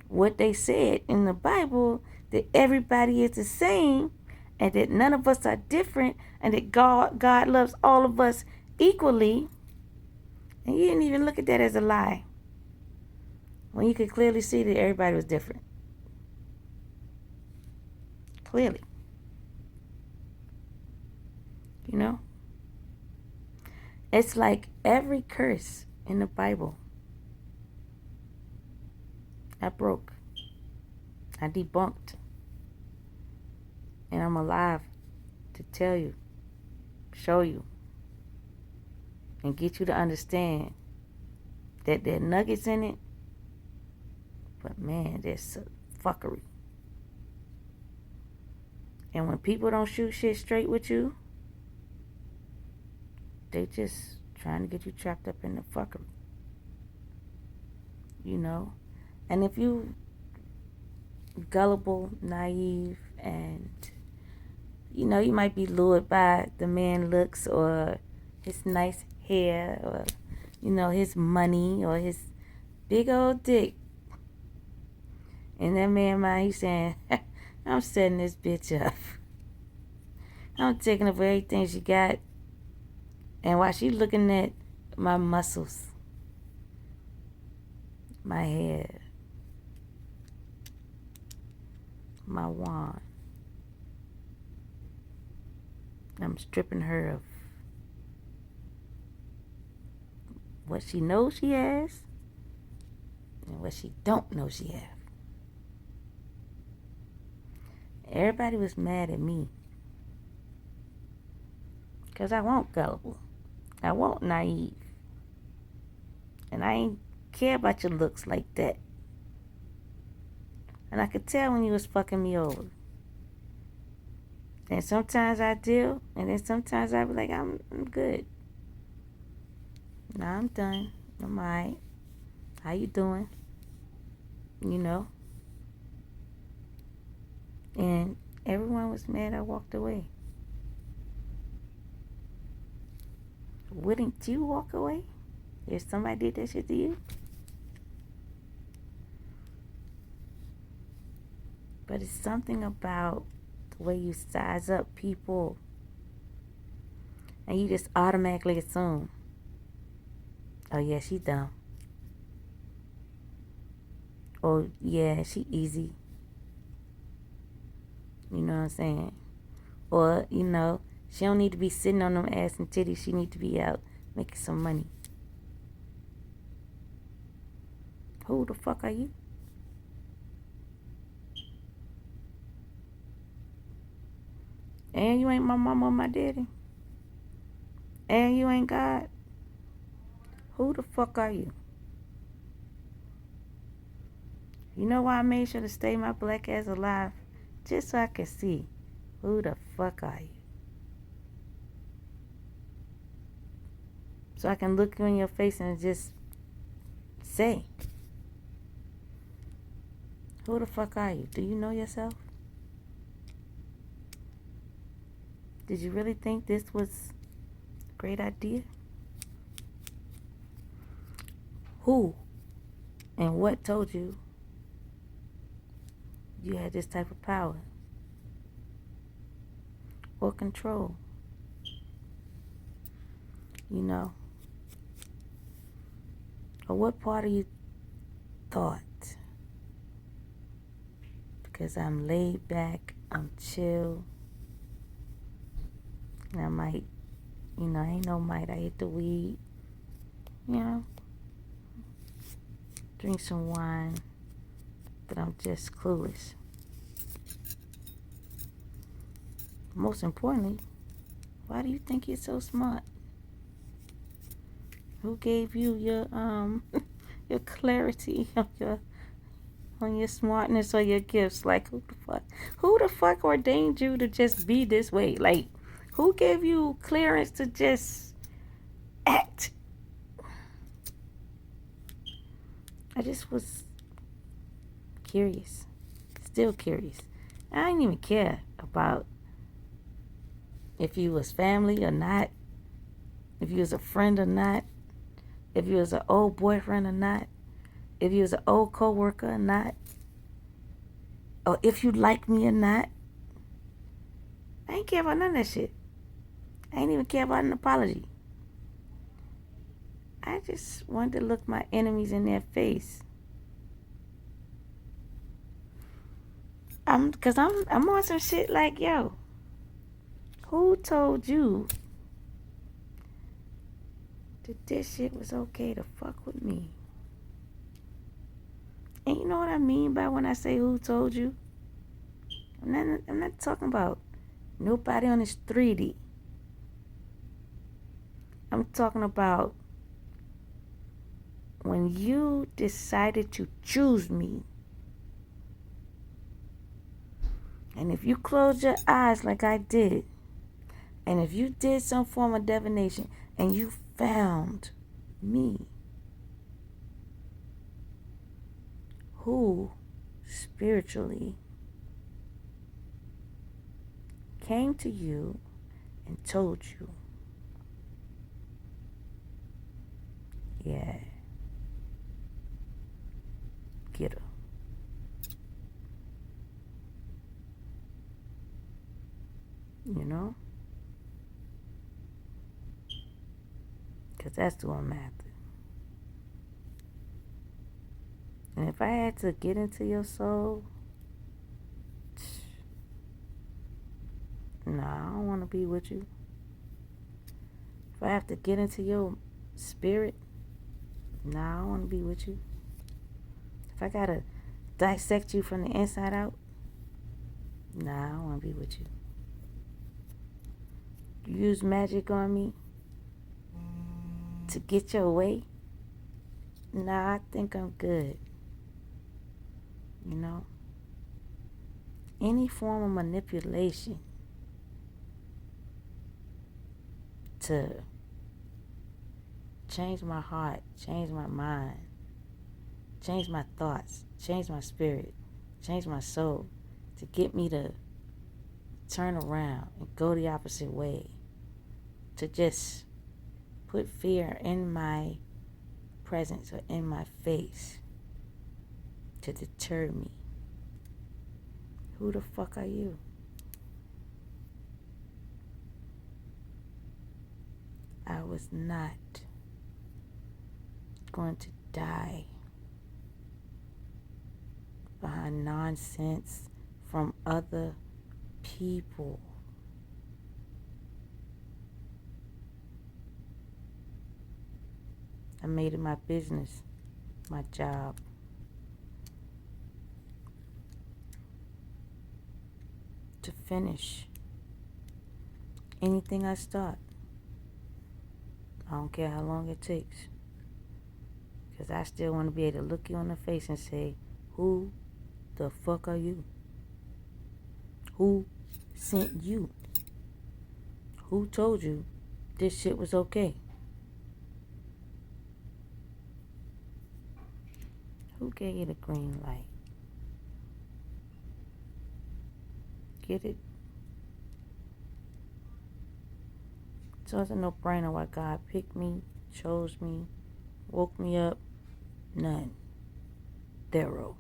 what they said in the Bible, that everybody is the same, and that none of us are different, and that God loves all of us equally. And you didn't even look at that as a lie, when you could clearly see that everybody was different. Clearly. You know? It's like every curse in the Bible, I broke. I debunked. And I'm alive to tell you, show you, and get you to understand that there are nuggets in it, but man, there's some fuckery. And when people don't shoot shit straight with you, they just trying to get you trapped up in the fuckery. You know? And if you gullible, naive, and You might be lured by the man looks or his nice hair or, his money or his big old dick. And that man mind, he's saying, I'm setting this bitch up. I'm taking up everything she got. And while she looking at my muscles, my hair, my wand, I'm stripping her of what she knows she has and what she don't know she has. Everybody was mad at me because I won't gullible. I won't naive. And I ain't care about your looks like that. And I could tell when you was fucking me over. And sometimes I do, and then sometimes I be like, I'm good. Nah, I'm done. I'm alright. How you doing? And everyone was mad I walked away. Wouldn't you walk away if somebody did that shit to you? But it's something about the way you size up people and you just automatically assume, oh yeah, she dumb. Oh yeah, she easy. You know what I'm saying? Or, she don't need to be sitting on them ass and titties. She need to be out making some money. Who the fuck are you? And you ain't my mama or my daddy. And you ain't God. Who the fuck are you? You know why I made sure to stay my black ass alive? Just so I could see who the fuck are you. So I can look you in your face and just say, who the fuck are you? Do you know yourself? Did you really think this was a great idea? Who and what told you you had this type of power or control? Or what part of you thought, because I'm laid back, I'm chill, and I might, I ain't no might, I hit the weed, drink some wine, but I'm just clueless. Most importantly, why do you think you're so smart? Who gave you your your clarity on your smartness or your gifts? Like, who the fuck ordained you to just be this way? Like, who gave you clearance to just act? I just was curious, still curious. I didn't even care about if you was family or not, if you was a friend or not, if you was an old boyfriend or not, if you was an old coworker or not, or if you like me or not. I ain't care about none of that shit. I ain't even care about an apology. I just wanted to look my enemies in their face. Cause I'm on some shit like, yo, who told you that this shit was okay to fuck with me? And you know what I mean by when I say who told you? I'm not talking about nobody on this 3D. I'm talking about when you decided to choose me. And if you close your eyes like I did, and if you did some form of divination and you found me, who spiritually came to you and told you, yeah, get her. You know? Because that's who I'm after. And if I had to get into your soul, nah, I don't want to be with you. If I have to get into your spirit, nah, I don't want to be with you. If I gotta dissect you from the inside out, nah, I don't want to be with you. You use magic on me to get your way, nah, I think I'm good. You know? Any form of manipulation to change my heart, change my mind, change my thoughts, change my spirit, change my soul, to get me to turn around and go the opposite way, to just put fear in my presence or in my face, to deter me. Who the fuck are you? I was not going to die behind nonsense from other people. I made it my business, my job, to finish anything I start. I don't care how long it takes. Because I still want to be able to look you in the face and say, who the fuck are you? Who sent you? Who told you this shit was okay? Who gave you the green light? Get it? So it's a no-brainer why God picked me, chose me, woke me up. None. Zero.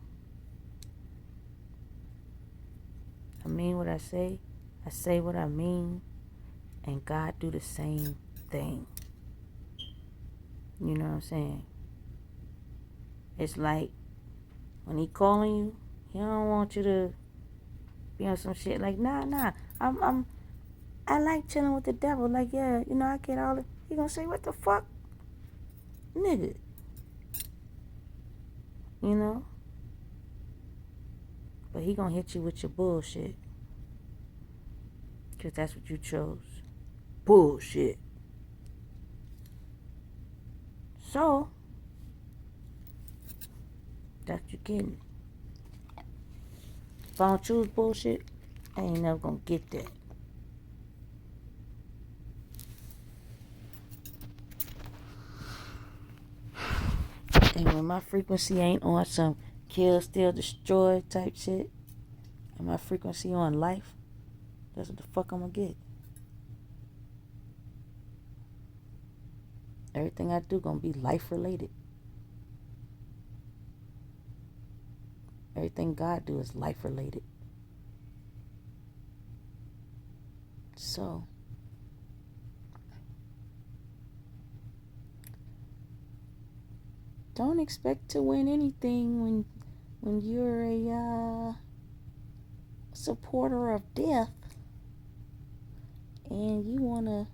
I mean what I say what I mean, and God do the same thing. You know what I'm saying? It's like when he calling you, he don't want you to be on some shit like, nah. I like chilling with the devil. Like, yeah, you know, I get all it. He gonna say, what the fuck? Nigga. You know? But he gonna hit you with your bullshit. Because that's what you chose. Bullshit. So, that's what you're getting. If I don't choose bullshit, I ain't never gonna get that. And when my frequency ain't on some kill, steal, destroy type shit, and my frequency on life, that's what the fuck I'm gonna get. Everything I do gonna be life related. Everything God do is life related. So, don't expect to win anything when you're a supporter of death and you wanna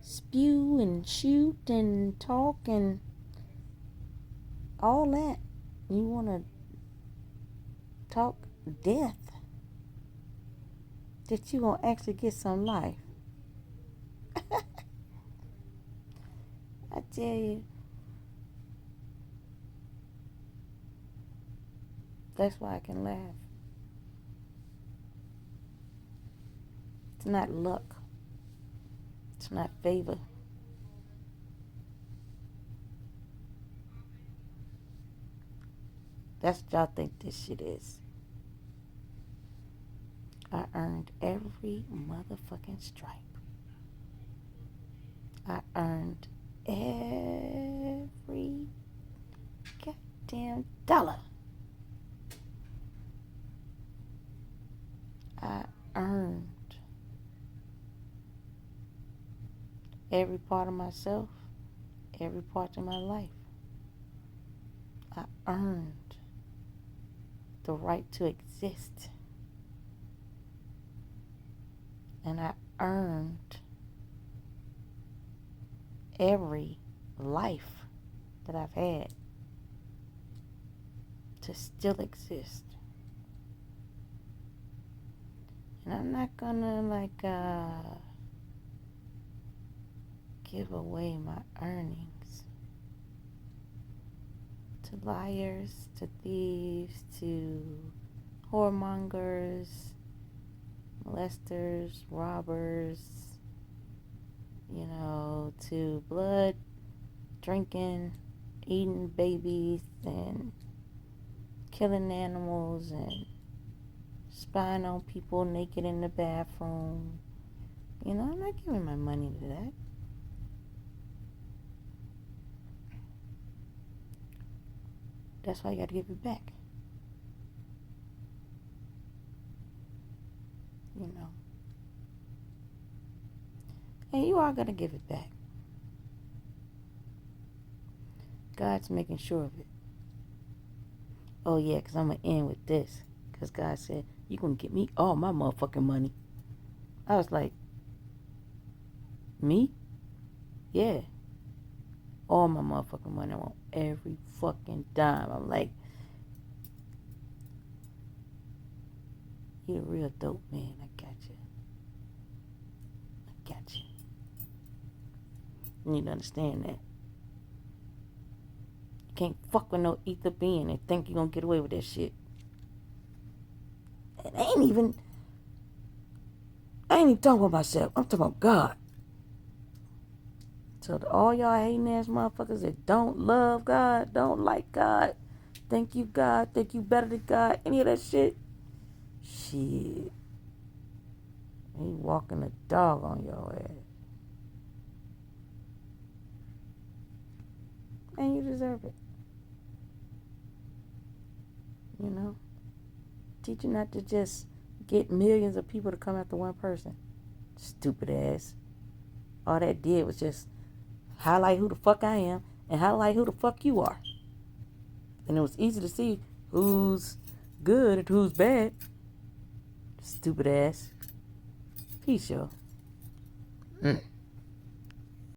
spew and shoot and talk and all that. You wanna talk death, that you gonna actually get some life. I tell you, that's why I can laugh. It's not luck. It's not favor. That's what y'all think this shit is. I earned every motherfucking stripe. I earned every goddamn dollar. I earned every part of myself, every part of my life. I earned the right to exist. And I earned every life that I've had to still exist. And I'm not gonna give away my earnings to liars, to thieves, to whoremongers, molesters, robbers, to blood drinking, eating babies, and killing animals, and spying on people naked in the bathroom. I'm not giving my money to that. That's why you gotta give it back. And you are gonna give it back. God's making sure of it. Oh yeah, because I'm gonna end with this. Because God said, you gonna get me all my motherfucking money. I was like, me? Yeah. All my motherfucking money. I want every fucking dime. I'm like, you a real dope man. I got you. You need to understand that. You can't fuck with no ether being and think you're gonna get away with that shit. And I ain't even talking about myself. I'm talking about God. So to all y'all hating ass motherfuckers that don't love God, don't like God, think you God, think you better than God, any of that shit. Shit. He walking a dog on your ass. And you deserve it. Teach you not to just get millions of people to come after one person. Stupid ass. All that did was just highlight who the fuck I am and highlight who the fuck you are. And it was easy to see who's good and who's bad. Stupid ass. Peace, y'all.